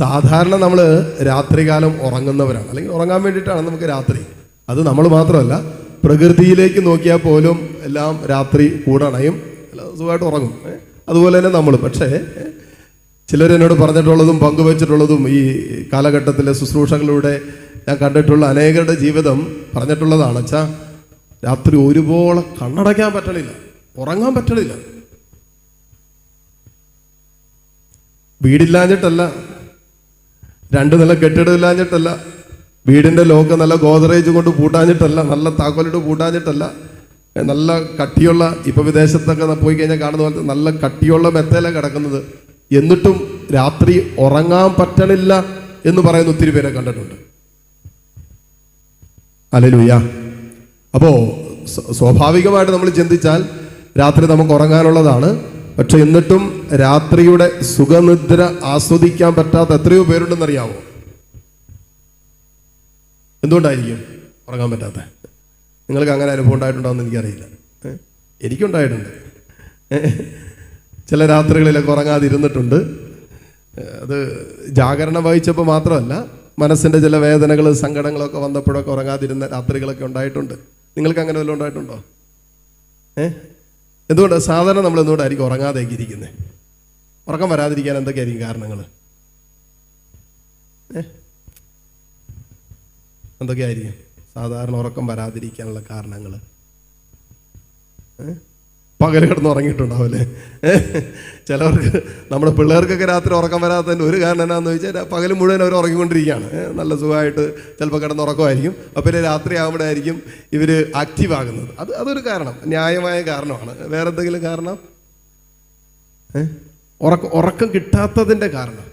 സാധാരണ നമ്മൾ രാത്രികാലം ഉറങ്ങുന്നവരാണ്, അല്ലെങ്കിൽ ഉറങ്ങാൻ വേണ്ടിയിട്ടാണ് നമുക്ക് രാത്രി. അത് നമ്മൾ മാത്രമല്ല, പ്രകൃതിയിലേക്ക് നോക്കിയാൽ പോലും എല്ലാം രാത്രി കൂടണയും സുഖമായിട്ട് ഉറങ്ങും. അതുപോലെ തന്നെ നമ്മൾ. പക്ഷേ ചിലരെന്നോട് പറഞ്ഞിട്ടുള്ളതും പങ്കുവച്ചിട്ടുള്ളതും ഈ കാലഘട്ടത്തിലെ ശുശ്രൂഷകളിലൂടെ ഞാൻ കണ്ടിട്ടുള്ള അനേകരുടെ ജീവിതം പറഞ്ഞിട്ടുള്ളതാണ്. വെച്ചാൽ രാത്രി ഒരുപോലെ കണ്ണടയ്ക്കാൻ പറ്റണില്ല, ഉറങ്ങാൻ പറ്റണില്ല. വീടില്ലാഞ്ഞിട്ടല്ല, 2 നില കെട്ടിടമില്ലാഞ്ഞിട്ടല്ല, വീടിൻ്റെ ലോക്ക് നല്ല ഗോദറേജ് കൊണ്ട് പൂട്ടാഞ്ഞിട്ടല്ല, നല്ല താക്കോലിട്ട് പൂട്ടാഞ്ഞിട്ടല്ല, നല്ല കട്ടിയുള്ള, ഇപ്പൊ വിദേശത്തൊക്കെ പോയി കഴിഞ്ഞാൽ കാണുന്ന പോലത്തെ നല്ല കട്ടിയുള്ള മെത്തയിലാണ് കിടക്കുന്നത്. എന്നിട്ടും രാത്രി ഉറങ്ങാൻ പറ്റണില്ല എന്ന് പറയുന്ന ഒത്തിരി പേരെ കണ്ടിട്ടുണ്ട്. ഹല്ലേലൂയ. അപ്പോൾ സ്വാഭാവികമായിട്ട് നമ്മൾ ചിന്തിച്ചാൽ രാത്രി നമുക്ക് ഉറങ്ങാനുള്ളതാണ്. പക്ഷെ എന്നിട്ടും രാത്രിയുടെ സുഖനിദ്ര ആസ്വദിക്കാൻ പറ്റാത്ത എത്രയോ പേരുണ്ടെന്നറിയാമോ? എന്തുകൊണ്ടായിരിക്കും ഉറങ്ങാൻ പറ്റാത്ത? നിങ്ങൾക്ക് അങ്ങനെ അനുഭവം ഉണ്ടായിട്ടുണ്ടോയെന്ന് എനിക്കറിയില്ല. എനിക്കുണ്ടായിട്ടുണ്ട്. ചില രാത്രികളിലൊക്കെ ഉറങ്ങാതിരുന്നിട്ടുണ്ട്. അത് ജാഗരണം വഹിച്ചപ്പോൾ മാത്രമല്ല, മനസ്സിൻ്റെ ചില വേദനകൾ സങ്കടങ്ങളൊക്കെ വന്നപ്പോഴൊക്കെ ഉറങ്ങാതിരുന്ന രാത്രികളൊക്കെ ഉണ്ടായിട്ടുണ്ട്. നിങ്ങൾക്ക് അങ്ങനെ വല്ലതും ഉണ്ടായിട്ടുണ്ടോ? എന്തുകൊണ്ട് സാധാരണ നമ്മൾ എന്തുകൊണ്ടായിരിക്കും ഉറങ്ങാതേക്ക് ഇരിക്കുന്നത്? ഉറക്കം വരാതിരിക്കാൻ എന്തൊക്കെയായിരിക്കും കാരണങ്ങൾ? എന്തൊക്കെയായിരിക്കും സാധാരണ ഉറക്കം വരാതിരിക്കാനുള്ള കാരണങ്ങൾ? പകൽ കിടന്ന് ഉറങ്ങിയിട്ടുണ്ടാവില്ലേ? ചിലവർക്ക്, നമ്മുടെ പിള്ളേർക്കൊക്കെ രാത്രി ഉറക്കം വരാത്തതിൻ്റെ ഒരു കാരണം എന്നാന്ന് ചോദിച്ചാൽ പകൽ മുഴുവൻ അവർ ഉറങ്ങിക്കൊണ്ടിരിക്കുകയാണ്. നല്ല സുഖമായിട്ട് ചിലപ്പോൾ കിടന്ന് ഉറക്കമായിരിക്കും. അപ്പോൾ രാത്രി ആകുമ്പോഴായിരിക്കും ഇവർ ആക്റ്റീവ് ആകുന്നത്. അതൊരു കാരണം, ന്യായമായ കാരണമാണ്. വേറെ എന്തെങ്കിലും കാരണം? ഉറക്കം കിട്ടാത്തതിൻ്റെ കാരണം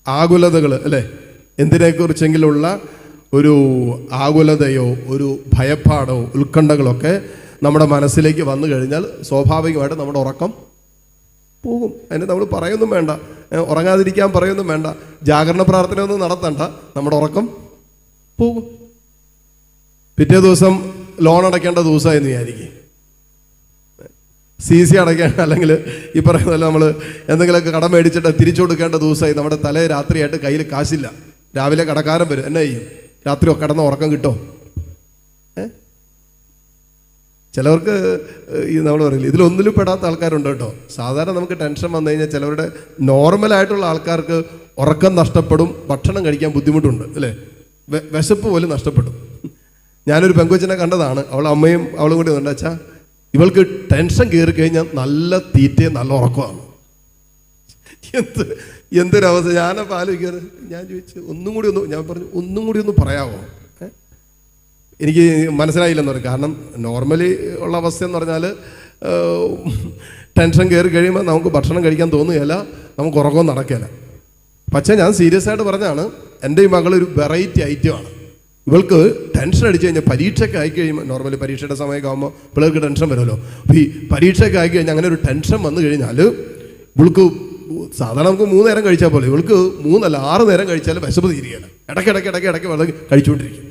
ആകുലതകൾ അല്ലേ? എന്തിനെക്കുറിച്ചെങ്കിലുള്ള ഒരു ആകുലതയോ ഒരു ഭയപ്പാടോ ഉത്കണ്ഠകളൊക്കെ നമ്മുടെ മനസ്സിലേക്ക് വന്നു കഴിഞ്ഞാൽ സ്വാഭാവികമായിട്ട് നമ്മുടെ ഉറക്കം പോകും. അതിന് നമ്മൾ പറയൊന്നും വേണ്ട, ഉറങ്ങാതിരിക്കാൻ പറയൊന്നും വേണ്ട, ജാഗരണ പ്രാർത്ഥനയൊന്നും നടത്തണ്ട, നമ്മുടെ ഉറക്കം പോകും. പിറ്റേ ദിവസം ലോൺ അടയ്ക്കേണ്ട ദിവസമായെന്ന് വിചാരിക്കും, CC അടയ്ക്കാൻ, അല്ലെങ്കിൽ ഈ പറയുന്നത് നമ്മൾ എന്തെങ്കിലുമൊക്കെ കടം മേടിച്ചിട്ട് തിരിച്ചു കൊടുക്കേണ്ട ദിവസമായി. നമ്മുടെ തലേ രാത്രിയായിട്ട് കയ്യിൽ കാശില്ല, രാവിലെ കടക്കാരൻ വരും. എന്നാ ചെയ്യും? രാത്രി കിടന്ന ഉറക്കം കിട്ടോ? ചിലവർക്ക് ഈ നമ്മൾ പറയില്ല, ഇതിലൊന്നിലും പെടാത്ത ആൾക്കാരുണ്ട് കേട്ടോ. സാധാരണ നമുക്ക് ടെൻഷൻ വന്നു കഴിഞ്ഞാൽ ചിലവരുടെ നോർമലായിട്ടുള്ള ആൾക്കാർക്ക് ഉറക്കം നഷ്ടപ്പെടും, ഭക്ഷണം കഴിക്കാൻ ബുദ്ധിമുട്ടുണ്ട് അല്ലേ? വിശപ്പ് പോലും നഷ്ടപ്പെടും. ഞാനൊരു പെങ്കൊച്ചിനെ കണ്ടതാണ്. അവളെ അമ്മയും അവളും കൂടി ഉണ്ട്. വെച്ചാൽ ഇവൾക്ക് ടെൻഷൻ കയറി കഴിഞ്ഞാൽ നല്ല തീറ്റയും നല്ല ഉറക്കമാണ്. എന്തൊരവസ്ഥ! ഞാനപ്പോൾ ആലോചിക്കാറ്. ഞാൻ ചോദിച്ചു ഞാൻ പറഞ്ഞു ഒന്നും കൂടി ഒന്ന് പറയാമോ? എനിക്ക് മനസ്സിലായില്ലെന്ന് പറയും. കാരണം നോർമലി ഉള്ള അവസ്ഥ എന്ന് പറഞ്ഞാൽ ടെൻഷൻ കയറി കഴിയുമ്പോൾ നമുക്ക് ഭക്ഷണം കഴിക്കാൻ തോന്നുകയില്ല, നമുക്ക് ഉറക്കവും നടക്കില്ല. പക്ഷേ ഞാൻ സീരിയസ് ആയിട്ട് പറഞ്ഞാണ്, എൻ്റെ ഈ മകളൊരു വെറൈറ്റി ഐറ്റമാണ്. ഇവൾക്ക് ടെൻഷൻ അടിച്ചു കഴിഞ്ഞാൽ പരീക്ഷയൊക്കെ ആയി കഴിയുമ്പോൾ, നോർമലി പരീക്ഷയുടെ സമയമൊക്കെ ആകുമ്പോൾ പിള്ളേർക്ക് ടെൻഷൻ വരുമല്ലോ. അപ്പോൾ ഈ പരീക്ഷയൊക്കെ ആയി കഴിഞ്ഞാൽ അങ്ങനെ ഒരു ടെൻഷൻ വന്നു കഴിഞ്ഞാൽ ഇവൾക്ക് സാധാരണ നമുക്ക് 3 നേരം കഴിച്ചാൽ പോലെ ഇവൾക്ക് 3 അല്ല 6 നേരം കഴിച്ചാൽ വിശപ്പ് തീരുകയാണ്. ഇടയ്ക്ക് വെള്ളം കഴിച്ചുകൊണ്ടിരിക്കും.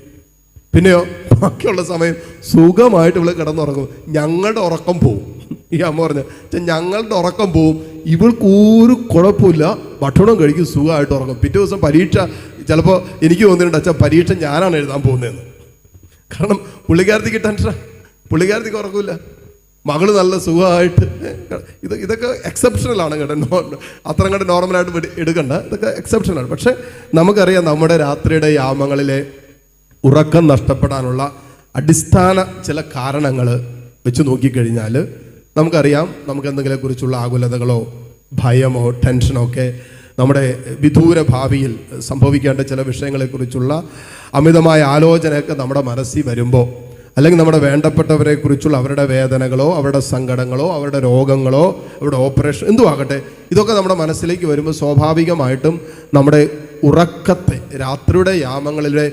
പിന്നെയോ ബാക്കിയുള്ള സമയം സുഖമായിട്ട് ഇവൾ കിടന്നുറങ്ങും. ഞങ്ങളുടെ ഉറക്കം പോവും. ഈ അമ്മ പറഞ്ഞ ഞങ്ങളുടെ ഉറക്കം പോവും, ഇവൾക്ക് ഒരു കുഴപ്പമില്ല, ഭക്ഷണം കഴിക്കും, സുഖമായിട്ട് ഉറങ്ങും. പിറ്റേ ദിവസം പരീക്ഷ ചിലപ്പോൾ എനിക്ക് തോന്നിയിട്ടുണ്ട്, അച്ഛാ പരീക്ഷ ഞാനാണ് എഴുതാൻ പോകുന്നതെന്ന്. കാരണം പുള്ളിക്കാരത്തിക്ക് ടെൻഷൻ, പുള്ളിക്കാരത്തിക്ക് ഉറക്കമില്ല, മകള് നല്ല സുഖമായിട്ട്. ഇതൊക്കെ എക്സെപ്ഷണലാണ് കേട്ടോ, അത്ര കണ്ട് നോർമലായിട്ട് എടുക്കണ്ട, ഇതൊക്കെ എക്സെപ്ഷനാണ്. പക്ഷെ നമുക്കറിയാം നമ്മുടെ രാത്രിയുടെ യാമങ്ങളിലെ ഉറക്കം നഷ്ടപ്പെടാനുള്ള അടിസ്ഥാന ചില കാരണങ്ങൾ വെച്ച് നോക്കിക്കഴിഞ്ഞാൽ നമുക്കറിയാം, നമുക്ക് എന്തെങ്കിലുമെക്കുറിച്ചുള്ള ആകുലതകളോ ഭയമോ ടെൻഷനോ ഒക്കെ നമ്മുടെ വിദൂര ഭാവിയിൽ സംഭവിക്കേണ്ട ചില വിഷയങ്ങളെക്കുറിച്ചുള്ള അമിതമായ ആലോചനയൊക്കെ നമ്മുടെ മനസ്സിൽ വരുമ്പോൾ, അല്ലെങ്കിൽ നമ്മുടെ വേണ്ടപ്പെട്ടവരെ കുറിച്ചുള്ള അവരുടെ വേദനകളോ അവരുടെ സങ്കടങ്ങളോ അവരുടെ രോഗങ്ങളോ അവരുടെ ഓപ്പറേഷൻ എന്തും ആകട്ടെ, ഇതൊക്കെ നമ്മുടെ മനസ്സിലേക്ക് വരുമ്പോൾ സ്വാഭാവികമായിട്ടും നമ്മുടെ ഉറക്കത്തെ, രാത്രിയുടെ യാമങ്ങളിലെ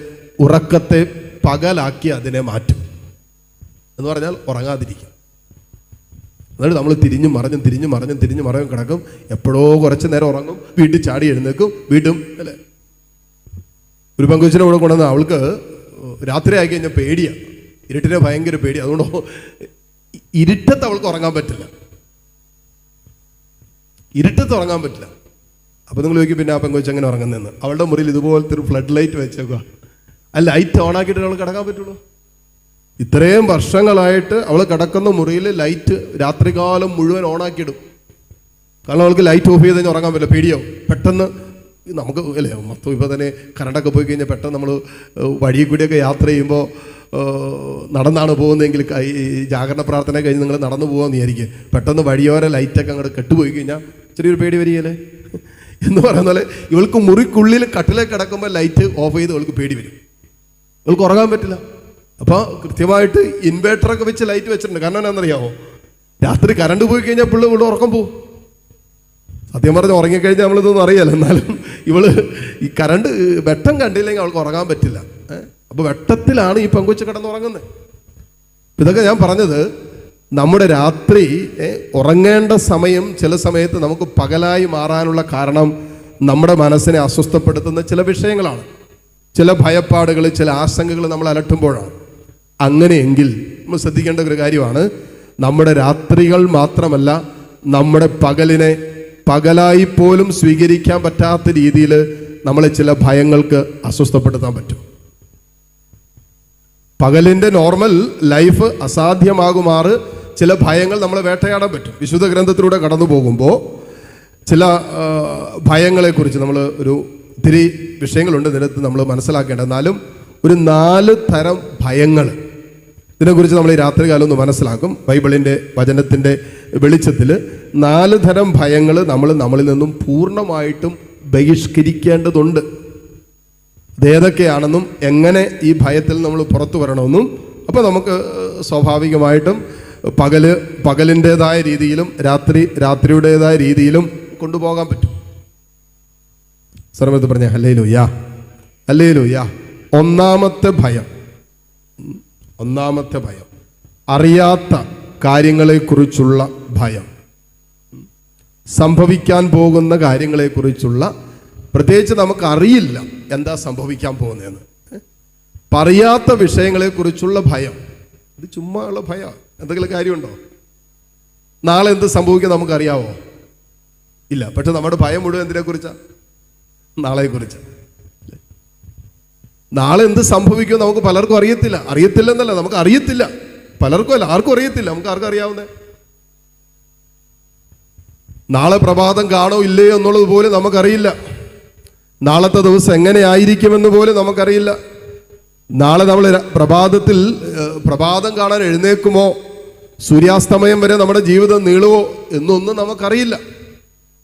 ഉറക്കത്തെ പകലാക്കി അതിനെ മാറ്റും. എന്ന് പറഞ്ഞാൽ ഉറങ്ങാതിരിക്കും. എന്നിട്ട് നമ്മൾ തിരിഞ്ഞും മറിഞ്ഞും കിടക്കും. എപ്പോഴോ കുറച്ച് നേരം ഉറങ്ങും, വീട്ടിൽ ചാടി എഴുന്നേക്കും, വീണ്ടും അല്ലേ. ഒരു പെങ്കൊച്ചിനെ കൂടെ കൊണ്ടുവന്ന് അവൾക്ക് രാത്രി ആയി കഴിഞ്ഞാൽ പേടിയാണ്, ഇരുട്ടിനെ ഭയങ്കര പേടി. അതുകൊണ്ട് ഇരുട്ടത്ത് അവൾക്ക് ഉറങ്ങാൻ പറ്റില്ല. ഇരുട്ടത്ത് ഉറങ്ങാൻ പറ്റില്ല. അപ്പോൾ നിങ്ങൾ ചോദിക്കും പിന്നെ ആ പെങ്കൊച്ച് എങ്ങനെ ഉറങ്ങുന്നതെന്ന്. അവളുടെ മുറിയിൽ ഇതുപോലത്തെ ഒരു ഫ്ലഡ് ലൈറ്റ് വെച്ചേക്കുക. ആ ലൈറ്റ് ഓൺ ആക്കിയിട്ട് അവൾ കിടക്കാൻ പറ്റുള്ളൂ. ഇത്രയും വർഷങ്ങളായിട്ട് അവൾ കിടക്കുന്ന മുറിയിൽ ലൈറ്റ് രാത്രികാലം മുഴുവൻ ഓണാക്കിയിടും. കാരണം അവൾക്ക് ലൈറ്റ് ഓഫ് ചെയ്ത് കഴിഞ്ഞാൽ ഉറങ്ങാൻ പറ്റില്ല, പേടിയാവും. പെട്ടെന്ന് നമുക്ക് അല്ലേ മൊത്തം ഇപ്പോൾ തന്നെ കറണ്ടൊക്കെ പോയി കഴിഞ്ഞാൽ പെട്ടെന്ന് നമ്മൾ വഴിയിൽ കൂടിയൊക്കെ യാത്ര ചെയ്യുമ്പോൾ നടന്നാണ് പോകുന്നതെങ്കിൽ ഈ ജാഗരണ പ്രാർത്ഥന കഴിഞ്ഞ് നിങ്ങൾ നടന്നു പോകാമെന്ന് വിചാരിക്കുക. പെട്ടെന്ന് വഴിയോര ലൈറ്റൊക്കെ അങ്ങോട്ട് കെട്ടുപോയി കഴിഞ്ഞാൽ ചെറിയൊരു പേടി വരികയല്ലേ എന്ന് പറയുന്ന പോലെ ഇവൾക്ക് മുറിക്കുള്ളിൽ കട്ടിലേക്ക് കിടക്കുമ്പോൾ ലൈറ്റ് ഓഫ് ചെയ്ത് ഇവൾക്ക് പേടി വരും, ഇവൾക്ക് ഉറങ്ങാൻ പറ്റില്ല. അപ്പോൾ കൃത്യമായിട്ട് ഇൻവേർട്ടറൊക്കെ വെച്ച് ലൈറ്റ് വെച്ചിട്ടുണ്ട്. കാരണം എന്നാണെന്നറിയാമോ, രാത്രി കറണ്ട് പോയി കഴിഞ്ഞാൽ പിള്ളേ ഇവിടെ ഉറക്കം പോകും. സത്യം പറഞ്ഞ് ഉറങ്ങിക്കഴിഞ്ഞാൽ നമ്മളിതൊന്നും അറിയാലോ. എന്നാലും ഇവള് ഈ കറണ്ട് വെട്ടം കണ്ടില്ലെങ്കിൽ അവൾക്ക് ഉറങ്ങാൻ പറ്റില്ല. അപ്പോൾ വെട്ടത്തിലാണ് ഈ പെങ്കൊച്ച് കിടന്നുറങ്ങുന്നത്. ഇതൊക്കെ ഞാൻ പറഞ്ഞത് നമ്മുടെ രാത്രി ഉറങ്ങേണ്ട സമയം ചില സമയത്ത് നമുക്ക് പകലായി മാറാനുള്ള കാരണം നമ്മുടെ മനസ്സിനെ അസ്വസ്ഥപ്പെടുത്തുന്ന ചില വിഷയങ്ങളാണ്, ചില ഭയപ്പാടുകൾ, ചില ആശങ്കകൾ നമ്മൾ അലട്ടുമ്പോഴാണ്. അങ്ങനെയെങ്കിൽ നമ്മൾ ശ്രദ്ധിക്കേണ്ട ഒരു കാര്യമാണ്, നമ്മുടെ രാത്രികൾ മാത്രമല്ല നമ്മുടെ പകലിനെ പകലായി പോലും സ്വീകരിക്കാൻ പറ്റാത്ത രീതിയിൽ നമ്മളെ ചില ഭയങ്ങൾക്ക് അസ്വസ്ഥപ്പെടുത്താൻ പറ്റും. പകലിൻ്റെ നോർമൽ ലൈഫ് അസാധ്യമാകുമാറ് ചില ഭയങ്ങൾ നമ്മളെ വേട്ടയാടാൻ പറ്റും. വിശുദ്ധ ഗ്രന്ഥത്തിലൂടെ കടന്നു പോകുമ്പോൾ ചില ഭയങ്ങളെക്കുറിച്ച് നമ്മൾ ഒത്തിരി വിഷയങ്ങളുണ്ട് ഇതിനകത്ത് നമ്മൾ മനസ്സിലാക്കേണ്ടത്. എന്നാലും ഒരു 4 തരം ഭയങ്ങൾ ഇതിനെക്കുറിച്ച് നമ്മൾ ഈ രാത്രികാലം ഒന്ന് മനസ്സിലാക്കും. ബൈബിളിൻ്റെ വചനത്തിൻ്റെ വെളിച്ചത്തിൽ 4 തരം ഭയങ്ങൾ നമ്മളിൽ നിന്നും പൂർണ്ണമായിട്ടും ബഹിഷ്കരിക്കേണ്ടതുണ്ട്. അതേതൊക്കെയാണെന്നും എങ്ങനെ ഈ ഭയത്തിൽ നമ്മൾ പുറത്തു വരണമെന്നും അപ്പോൾ നമുക്ക് സ്വാഭാവികമായിട്ടും പകലിൻ്റെതായ രീതിയിലും രാത്രിയുടേതായ രീതിയിലും കൊണ്ടുപോകാൻ പറ്റും. സർവ്വത്ത് പറഞ്ഞ ഹല്ലേലൂയാ, ഹല്ലേലൂയാ. ഒന്നാമത്തെ ഭയം അറിയാത്ത കാര്യങ്ങളെക്കുറിച്ചുള്ള ഭയം, സംഭവിക്കാൻ പോകുന്ന കാര്യങ്ങളെക്കുറിച്ചുള്ള, പ്രത്യേകിച്ച് നമുക്കറിയില്ല എന്താ സംഭവിക്കാൻ പോകുന്നതെന്ന്, പറയാത്ത വിഷയങ്ങളെക്കുറിച്ചുള്ള ഭയം. ഇത് ചുമ്മാ ഉള്ള ഭയം. എന്തെങ്കിലും കാര്യമുണ്ടോ? നാളെ എന്ത് സംഭവിക്കും നമുക്കറിയാവോ? ഇല്ല. പക്ഷെ നമ്മുടെ ഭയം മുഴുവൻ എന്തിനെക്കുറിച്ചാണ്? നാളെക്കുറിച്ച്. നാളെ എന്ത് സംഭവിക്കും നമുക്ക് പലർക്കും അറിയത്തില്ലെന്നല്ല, നമുക്ക് അറിയത്തില്ല. പലർക്കും അല്ല, ആർക്കും അറിയത്തില്ല. നമുക്ക് ആർക്കും അറിയാവുന്നേ? നാളെ പ്രഭാതം കാണോ ഇല്ലയോ എന്നുള്ളത് പോലും നമുക്കറിയില്ല. നാളത്തെ ദിവസം എങ്ങനെയായിരിക്കുമെന്ന് പോലും നമുക്കറിയില്ല. നാളെ നമ്മൾ പ്രഭാതം കാണാൻ എഴുന്നേക്കുമോ, സൂര്യാസ്തമയം വരെ നമ്മുടെ ജീവിതം നീളുമോ എന്നൊന്നും നമുക്കറിയില്ല.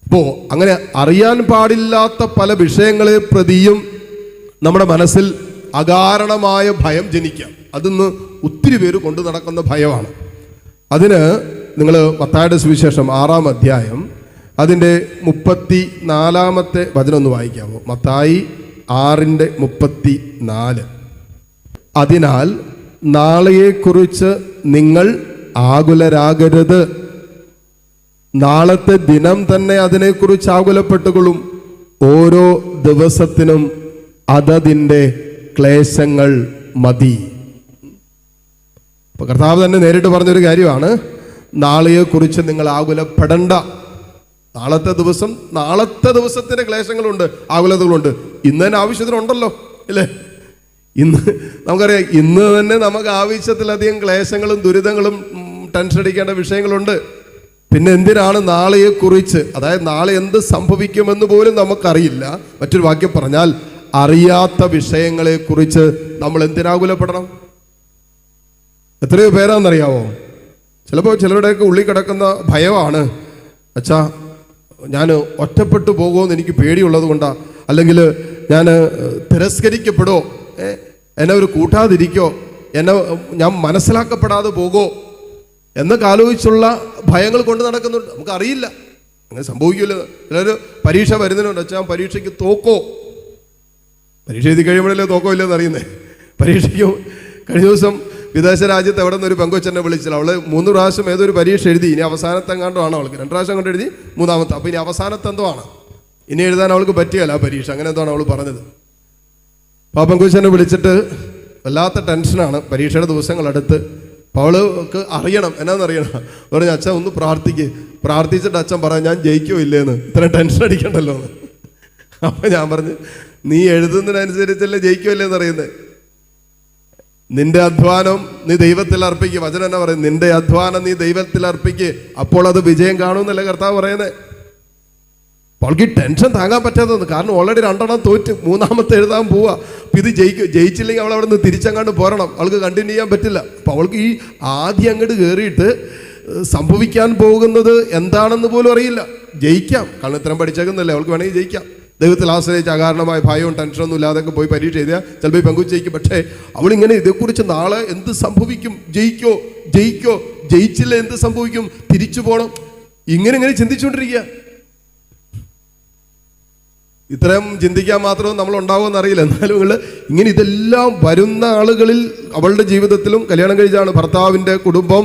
അപ്പോൾ അങ്ങനെ അറിയാൻ പാടില്ലാത്ത പല വിഷയങ്ങളെ പ്രതിയും നമ്മുടെ മനസ്സിൽ അകാരണമായ ഭയം ജനിക്കാം. അതിന്ന് ഒത്തിരി പേര് കൊണ്ടു നടക്കുന്ന ഭയമാണ്. അതിന് നിങ്ങൾ മത്തായിയുടെ സുവിശേഷം 6-ാം അധ്യായം അതിൻ്റെ 34-ാമത്തെ വചനം ഒന്ന് വായിക്കാമോ? മത്തായി 6:34. അതിനാൽ നാളെയെക്കുറിച്ച് നിങ്ങൾ ആകുലരാകരുത്, നാളത്തെ ദിനം തന്നെ അതിനെക്കുറിച്ച് ആകുലപ്പെട്ടുകൊള്ളും, ഓരോ ദിവസത്തിനും അതതിൻ്റെ ക്ലേശങ്ങൾ മതി. അപ്പൊ കർത്താവ് തന്നെ നേരിട്ട് പറഞ്ഞൊരു കാര്യമാണ്, നാളെയെക്കുറിച്ച് നിങ്ങൾ ആകുലപ്പെടണ്ട. നാളത്തെ ദിവസത്തിന്റെ ക്ലേശങ്ങളുണ്ട്, ആകുലതകളുണ്ട്. ഇന്ന് തന്നെ ആവശ്യത്തിനുണ്ടല്ലോ, ഇല്ലേ? ഇന്ന് നമുക്കറിയാം, ഇന്ന് തന്നെ നമുക്ക് ആവശ്യത്തിലധികം ക്ലേശങ്ങളും ദുരിതങ്ങളും ടെൻഷൻ അടിക്കേണ്ട വിഷയങ്ങളുണ്ട്. പിന്നെ എന്തിനാണ് നാളെയെക്കുറിച്ച്, അതായത് നാളെ എന്ത് സംഭവിക്കുമെന്ന് പോലും നമുക്കറിയില്ല. മറ്റൊരു വാക്യം പറഞ്ഞാൽ, അറിയാത്ത വിഷയങ്ങളെക്കുറിച്ച് നമ്മൾ എന്തിനാകുലപ്പെടണം? എത്രയോ പേരാണെന്നറിയാവോ? ചിലപ്പോൾ ചിലരുടെയൊക്കെ ഉള്ളിൽ കിടക്കുന്ന ഭയമാണ്, അച്ഛാ ഞാൻ ഒറ്റപ്പെട്ടു പോകുമെന്ന് എനിക്ക് പേടിയുള്ളത് കൊണ്ടാ, അല്ലെങ്കിൽ ഞാൻ തിരസ്കരിക്കപ്പെടുമോ, എന്നെ ഒരു കൂട്ടാതിരിക്കോ, ഞാൻ മനസ്സിലാക്കപ്പെടാതെ പോകുമോ എന്നൊക്കെ ആലോചിച്ചുള്ള ഭയങ്ങൾ കൊണ്ട് നടക്കുന്നുണ്ട്. നമുക്കറിയില്ല അങ്ങനെ സംഭവിക്കില്ല. ചിലർ പരീക്ഷ വരുന്നതിനുണ്ട്, അച്ഛാ പരീക്ഷയ്ക്ക് തോക്കോ, പരീക്ഷ എഴുതി കഴിയുമ്പോഴല്ലേ തോക്കോ ഇല്ലെന്ന് അറിയുന്നേ. പരീക്ഷയ്ക്ക് കഴിഞ്ഞ ദിവസം വിദേശ രാജ്യത്ത് എവിടെ നിന്ന് ഒരു പെങ്കൊച്ചെന്നെ വിളിച്ചില്ല. അവള് 3 പ്രാവശ്യം ഏതൊരു പരീക്ഷ എഴുതി, ഇനി അവസാനത്തെ എങ്ങാണ്ടോ ആണ് അവൾക്ക്. 2 പ്രാവശ്യം കൊണ്ട് എഴുതി, 3ാമത്തെ. അപ്പോൾ ഇനി അവസാനത്തെ എന്തോ ആണ്, ഇനി എഴുതാൻ അവൾക്ക് പറ്റിയല്ല ആ പരീക്ഷ, അങ്ങനെ എന്തോ ആണ് അവൾ പറഞ്ഞത്. അപ്പോൾ ആ പെങ്കൊച്ചെന്നെ വിളിച്ചിട്ട് വല്ലാത്ത ടെൻഷനാണ്, പരീക്ഷയുടെ ദിവസങ്ങളടുത്ത്. അപ്പോൾ അവൾക്ക് അറിയണം, എന്നാന്നറിയണം, പറഞ്ഞു അച്ഛൻ ഒന്ന് പ്രാർത്ഥിക്ക്, പ്രാർത്ഥിച്ചിട്ട് അച്ഛൻ പറയാം ഞാൻ ജയിക്കോ ഇല്ലേന്ന്, ഇത്ര ടെൻഷൻ അടിക്കണ്ടല്ലോ എന്ന്. അപ്പൊ ഞാൻ പറഞ്ഞു, നീ എഴുതുന്നതിനനുസരിച്ചല്ലേ ജയിക്കോ ഇല്ലേന്ന് അറിയുന്നത്. നിന്റെ അധ്വാനം നീ ദൈവത്തിൽ അർപ്പിക്കുക. വചനം എന്നാ പറയും? നിന്റെ അധ്വാനം നീ ദൈവത്തിൽ അർപ്പിക്കുക, അപ്പോൾ അത് വിജയം കാണുമെന്നല്ലേ കർത്താവ് പറയുന്നത്. അവൾക്ക് ഈ ടെൻഷൻ താങ്ങാൻ പറ്റാത്തത്, കാരണം ഓൾറെഡി 2 തോറ്റ്, 3ാമത്തെ എഴുതാൻ പോവാ. അപ്പം ഇത് ജയിച്ചില്ലെങ്കിൽ അവൾ അവിടെ നിന്ന് തിരിച്ചങ്ങാണ്ട് പോരണം, അവൾക്ക് കണ്ടിന്യൂ ചെയ്യാൻ പറ്റില്ല. അപ്പം അവൾക്ക് ഈ ആദ്യം അങ്ങോട്ട് കയറിയിട്ട് സംഭവിക്കാൻ പോകുന്നത് എന്താണെന്ന് പോലും അറിയില്ല. ജയിക്കാം, കാരണം ഇത്രയും പഠിച്ചേക്കുന്നല്ലേ, അവൾക്ക് വേണമെങ്കിൽ ജയിക്കാം. ദൈവത്തിൽ ആശ്രയിച്ച് അകാരണമായ ഭയവും ടെൻഷനൊന്നും ഇല്ലാതൊക്കെ പോയി പരീക്ഷ എഴുതിയാൽ ചിലപ്പോൾ പങ്കുവച്ച് ജയിക്കും. പക്ഷേ അവളിങ്ങനെ ഇതേക്കുറിച്ച് നാളെ എന്ത് സംഭവിക്കും, ജയിക്കോ, ജയിച്ചില്ല എന്ത് സംഭവിക്കും, തിരിച്ചു പോകണം, ഇങ്ങനെ ചിന്തിച്ചുകൊണ്ടിരിക്കുക. ഇത്രയും ചിന്തിക്കാൻ മാത്രം നമ്മൾ ഉണ്ടാവുമെന്ന് അറിയില്ല. എന്നാലും ഇങ്ങനെ ഇതെല്ലാം വരുന്ന ആളുകളിൽ അവളുടെ ജീവിതത്തിലും കല്യാണം കഴിച്ചാണ്, ഭർത്താവിൻ്റെ കുടുംബം,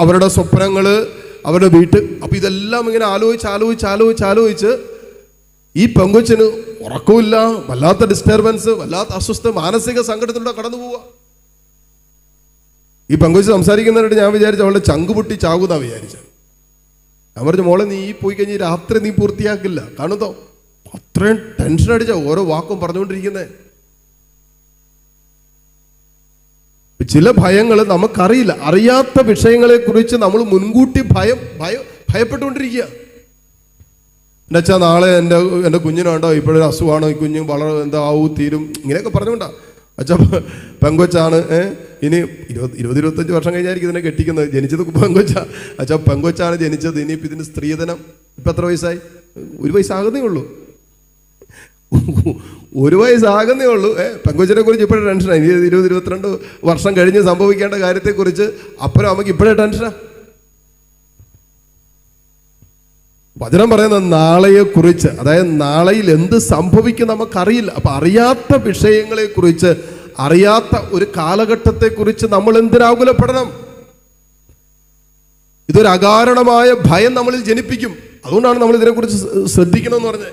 അവരുടെ സ്വപ്നങ്ങൾ, അവരുടെ വീട്ട്, അപ്പം ഇതെല്ലാം ഇങ്ങനെ ആലോചിച്ച് ഈ പെങ്കൊച്ചിന് ഉറക്കമില്ല, വല്ലാത്ത ഡിസ്റ്റർബൻസ്, വല്ലാത്ത അസ്വസ്ഥ, മാനസിക സങ്കടത്തിലൂടെ കടന്നു പോവുക. ഈ പെങ്കൊച്ച് സംസാരിക്കുന്നതിനായിട്ട് ഞാൻ വിചാരിച്ചു അവളുടെ ചങ്ക് പൊട്ടി ചാകുന്നാ വിചാരിച്ചത്. ഞാൻ പറഞ്ഞു, മോളെ നീ പോയി കഴിഞ്ഞ് രാത്രി നീ പൂർത്തിയാക്കില്ല, കാണുന്നോ അത്രയും ടെൻഷൻ അടിച്ച ഓരോ വാക്കും പറഞ്ഞുകൊണ്ടിരിക്കുന്നത്. ചില ഭയങ്ങൾ നമുക്കറിയില്ല, അറിയാത്ത വിഷയങ്ങളെ കുറിച്ച് നമ്മൾ മുൻകൂട്ടി ഭയപ്പെട്ടുകൊണ്ടിരിക്കുക. എൻ്റെ അച്ഛാ നാളെ എൻ്റെ കുഞ്ഞിനുണ്ടോ ഇപ്പോഴൊരു അസുഖമാണോ, ഈ കുഞ്ഞ് വളരെ എന്താവും തീരും, ഇങ്ങനെയൊക്കെ പറഞ്ഞുകൊണ്ടാ. അച്ഛാ പെങ്കൊച്ചാണ്, ഇനി 20-25 വർഷം കഴിഞ്ഞായിരിക്കും ഇതിനെ കെട്ടിക്കുന്നത്. ജനിച്ചത് പെങ്കൊച്ചാ. അച്ഛാ പെങ്കൊച്ചാണ് ജനിച്ചത്, ഇനിയിപ്പോൾ ഇതിന് സ്ത്രീധനം. ഇപ്പം എത്ര വയസ്സായി? 1 വയസ്സാകുന്നേ ഉള്ളൂ. 1 വയസ്സാകുന്നേ ഉള്ളൂ. പെങ്കൊച്ചിനെ കുറിച്ച് ഇപ്പോഴും ടെൻഷനാണ്. 20-22 വർഷം കഴിഞ്ഞ് സംഭവിക്കേണ്ട കാര്യത്തെക്കുറിച്ച് അപ്പുറം അമ്മയ്ക്ക് ഇപ്പോഴേ ടെൻഷനാ. വചനം പറയുന്നത് നാളെയെക്കുറിച്ച്, അതായത് നാളെയിൽ എന്ത് സംഭവിക്കും നമുക്കറിയില്ല. അപ്പം അറിയാത്ത വിഷയങ്ങളെക്കുറിച്ച്, അറിയാത്ത ഒരു കാലഘട്ടത്തെക്കുറിച്ച് നമ്മൾ എന്തിനാകുലപ്പെടണം? ഇതൊരു അകാരണമായ ഭയം നമ്മളിൽ ജനിപ്പിക്കും. അതുകൊണ്ടാണ് നമ്മൾ ഇതിനെക്കുറിച്ച് ശ്രദ്ധിക്കണമെന്ന് പറഞ്ഞത്.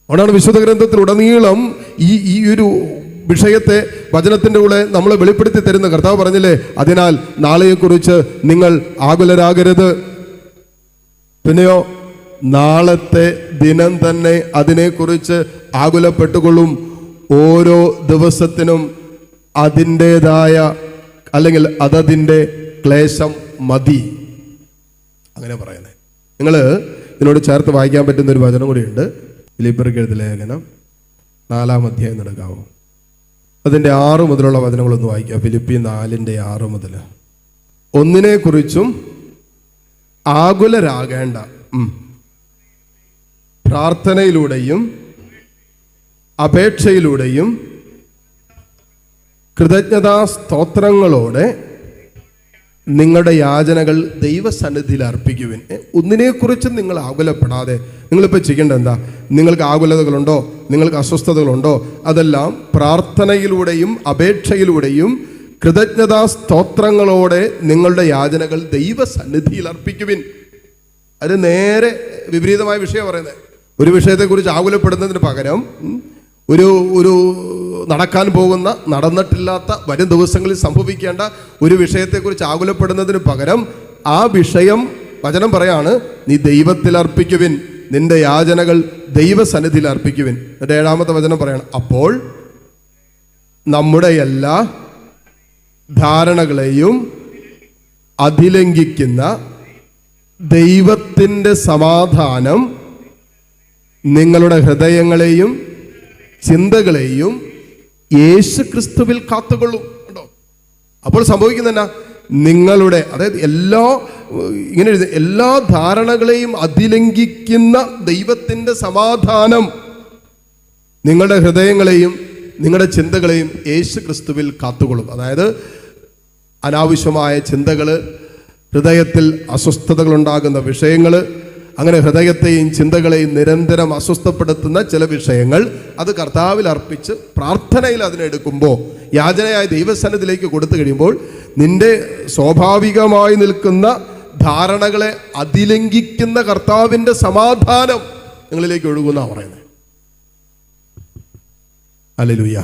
അതുകൊണ്ടാണ് വിശുദ്ധ ഗ്രന്ഥത്തിലുടനീളം ഈ ഒരു വിഷയത്തെ വചനത്തിൻ്റെ കൂടെ നമ്മളെ വെളിപ്പെടുത്തി തരുന്ന കർത്താവ് പറഞ്ഞില്ലേ, അതിനാൽ നാളെയെക്കുറിച്ച് നിങ്ങൾ ആകുലരാകരുത്. പിന്നെയോ, നാളത്തെ ദിനം തന്നെ അതിനെക്കുറിച്ച് ആകുലപ്പെട്ടുകൊള്ളും, ഓരോ ദിവസത്തിനും അതിൻ്റെതായ അല്ലെങ്കിൽ അതതിൻ്റെ ക്ലേശം മതി. അങ്ങനെ പറയുന്നത്. നിങ്ങൾ ഇതിനോട് ചേർത്ത് വായിക്കാൻ പറ്റുന്ന ഒരു വചനം കൂടിയുണ്ട്. ഫിലിപ്പിയർക്ക് എഴുതിയ ലേഖനം 4-ാം അധ്യായം നടക്കാവോ? അതിൻ്റെ 6 മുതലുള്ള വചനങ്ങളൊന്ന് വായിക്കാം. ഫിലിപ്പി 4:6 മുതൽ. ഒന്നിനെക്കുറിച്ചും ആകുലരാകേണ്ട, പ്രാർത്ഥനയിലൂടെയും അപേക്ഷയിലൂടെയും കൃതജ്ഞതാ സ്തോത്രങ്ങളോടെ നിങ്ങളുടെ യാചനകൾ ദൈവസന്നിധിയിൽ അർപ്പിക്കുവിൻ. ഒന്നിനെക്കുറിച്ചും നിങ്ങൾ ആകുലപ്പെടാതെ. നിങ്ങളിപ്പോൾ ചെയ്യേണ്ടത് എന്താ? നിങ്ങൾക്ക് ആകുലതകളുണ്ടോ, നിങ്ങൾക്ക് അസ്വസ്ഥതകളുണ്ടോ, അതെല്ലാം പ്രാർത്ഥനയിലൂടെയും അപേക്ഷയിലൂടെയും കൃതജ്ഞതാ സ്തോത്രങ്ങളോടെ നിങ്ങളുടെ യാചനകൾ ദൈവസന്നിധിയിൽ അർപ്പിക്കുവിൻ. അത് നേരെ വിപരീതമായ വിഷയം പറയുന്നത്. ഒരു വിഷയത്തെക്കുറിച്ച് ആകുലപ്പെടുന്നതിന് പകരം ഒരു നടക്കാൻ പോകുന്ന, നടന്നിട്ടില്ലാത്ത, വരും ദിവസങ്ങളിൽ സംഭവിക്കേണ്ട ഒരു വിഷയത്തെക്കുറിച്ച് ആകുലപ്പെടുന്നതിന് പകരം ആ വിഷയം വചനം പറയാണ്, നീ ദൈവത്തിൽ അർപ്പിക്കുവിൻ, നിന്റെ യാചനകൾ ദൈവസന്നിധിയിൽ അർപ്പിക്കുവിൻ. എന്നിട്ട് 7-ാമത്തെ വചനം പറയണം, അപ്പോൾ നമ്മുടെ എല്ലാ ധാരണകളെയും അതിലംഘിക്കുന്ന ദൈവത്തിൻ്റെ സമാധാനം നിങ്ങളുടെ ഹൃദയങ്ങളെയും ചിന്തകളെയും യേശു ക്രിസ്തുവിൽ കാത്തുകൊള്ളും. കേട്ടോ? അപ്പോൾ സംഭവിക്കുന്ന നിങ്ങളുടെ, അതായത് എല്ലാ ധാരണകളെയും അതിലംഘിക്കുന്ന ദൈവത്തിൻ്റെ സമാധാനം നിങ്ങളുടെ ഹൃദയങ്ങളെയും നിങ്ങളുടെ ചിന്തകളെയും യേശു ക്രിസ്തുവിൽ കാത്തുകൊള്ളും. അതായത് അനാവശ്യമായ ചിന്തകൾ, ഹൃദയത്തിൽ അസ്വസ്ഥതകളുണ്ടാകുന്ന വിഷയങ്ങൾ, അങ്ങനെ ഹൃദയത്തെയും ചിന്തകളെയും നിരന്തരം അസ്വസ്ഥപ്പെടുത്തുന്ന ചില വിഷയങ്ങൾ, അത് കർത്താവിൽ അർപ്പിച്ച് പ്രാർത്ഥനയിൽ അതിനെടുക്കുമ്പോൾ, യാചനയായ ദൈവസന്നിധിയിലേക്ക് കൊടുത്തു കഴിയുമ്പോൾ, നിന്റെ സ്വാഭാവികമായി നിൽക്കുന്ന ധാരണകളെ അതിലംഘിക്കുന്ന കർത്താവിൻ്റെ സമാധാനം നിങ്ങളിലേക്ക് ഒഴുകുന്ന പറയുന്നത്. ഹല്ലേലൂയ.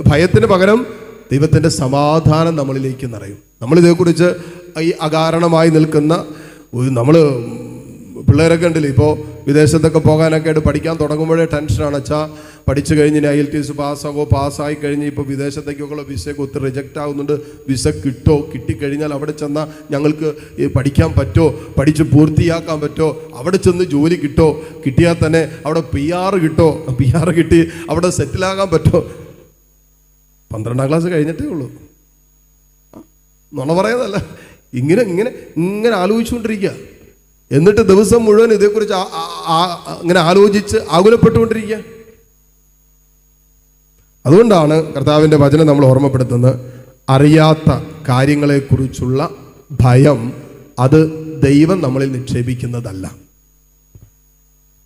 ഭയത്തിന് പകരം ദൈവത്തിൻ്റെ സമാധാനം നമ്മളിലേക്ക് നിറയും. നമ്മളിതേക്കുറിച്ച് ഈ അകാരണമായി നിൽക്കുന്ന നമ്മൾ പിള്ളേരൊക്കെ ഉണ്ടല്ലോ, ഇപ്പോൾ വിദേശത്തൊക്കെ പോകാനൊക്കെ ആയിട്ട് പഠിക്കാൻ തുടങ്ങുമ്പോഴേ ടെൻഷനാണ്. അച്ഛാ പഠിച്ചു കഴിഞ്ഞ് IELTS പാസ്സായി കഴിഞ്ഞ് ഇപ്പോൾ വിദേശത്തേക്കൊക്കെയുള്ള വിസയൊക്കെ ഒത്തിരി റിജക്റ്റ് ആകുന്നുണ്ട്. വിസ കിട്ടിക്കഴിഞ്ഞാൽ അവിടെ ചെന്നാൽ ഞങ്ങൾക്ക് പഠിക്കാൻ പറ്റുമോ, പഠിച്ച് പൂർത്തിയാക്കാൻ പറ്റുമോ, അവിടെ ചെന്ന് ജോലി കിട്ടിയാൽ തന്നെ അവിടെ PR കിട്ടി അവിടെ സെറ്റിലാകാൻ പറ്റുമോ? 12ാം ക്ലാസ് കഴിഞ്ഞിട്ടേ ഉള്ളൂ. നുണ പറയുന്നതല്ല, ഇങ്ങനെ ആലോചിച്ചുകൊണ്ടിരിക്കുക. എന്നിട്ട് ദിവസം മുഴുവൻ ഇതേക്കുറിച്ച് ഇങ്ങനെ ആലോചിച്ച് ആകുലപ്പെട്ടുകൊണ്ടിരിക്കുക. അതുകൊണ്ടാണ് കർത്താവിൻ്റെ വചനം നമ്മൾ ഓർമ്മപ്പെടുത്തുന്നത്, അറിയാത്ത കാര്യങ്ങളെക്കുറിച്ചുള്ള ഭയം അത് ദൈവം നമ്മളിൽ നിക്ഷേപിക്കുന്നതല്ല.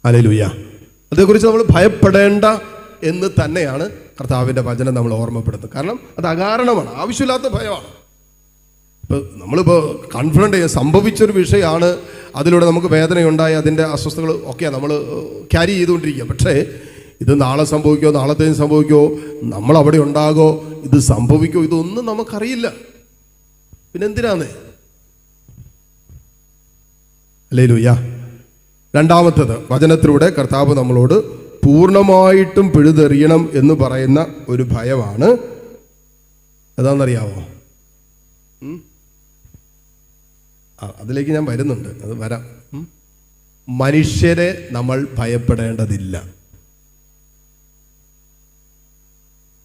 ഹല്ലേലൂയ. അതേക്കുറിച്ച് നമ്മൾ ഭയപ്പെടേണ്ട എന്ന് തന്നെയാണ് കർത്താവിൻ്റെ വചനം നമ്മൾ ഓർമ്മപ്പെടുത്തുന്നത്. കാരണം അത് അകാരണമാണ്, ആവശ്യമില്ലാത്ത ഭയമാണ്. ഇപ്പോൾ നമ്മളിപ്പോൾ കോൺഫിഡൻ്റ് സംഭവിച്ചൊരു വിഷയമാണ്, അതിലൂടെ നമുക്ക് വേദനയുണ്ടായി, അതിൻ്റെ അസ്വസ്ഥതകൾ ഒക്കെയാണ് നമ്മൾ ക്യാരി ചെയ്തുകൊണ്ടിരിക്കുക. പക്ഷേ ഇത് നാളെ സംഭവിക്കുമോ, നാളത്തേക്ക് സംഭവിക്കുമോ, നമ്മൾ അവിടെ ഉണ്ടാകോ, ഇത് സംഭവിക്കുമോ, ഇതൊന്നും നമുക്കറിയില്ല. പിന്നെന്തിനാന്ന്? ഹല്ലേലൂയ. രണ്ടാമത്തേത്, വചനത്തിലൂടെ കർത്താവ് നമ്മളോട് പൂർണ്ണമായിട്ടും പിഴുതെറിയണം എന്ന് പറയുന്ന ഒരു ഭയമാണ്. ഏതാണെന്നറിയാമോ? അതിലേക്ക് ഞാൻ വരുന്നുണ്ട്, അത് വരാം. മനുഷ്യരെ നമ്മൾ ഭയപ്പെടേണ്ടതില്ല.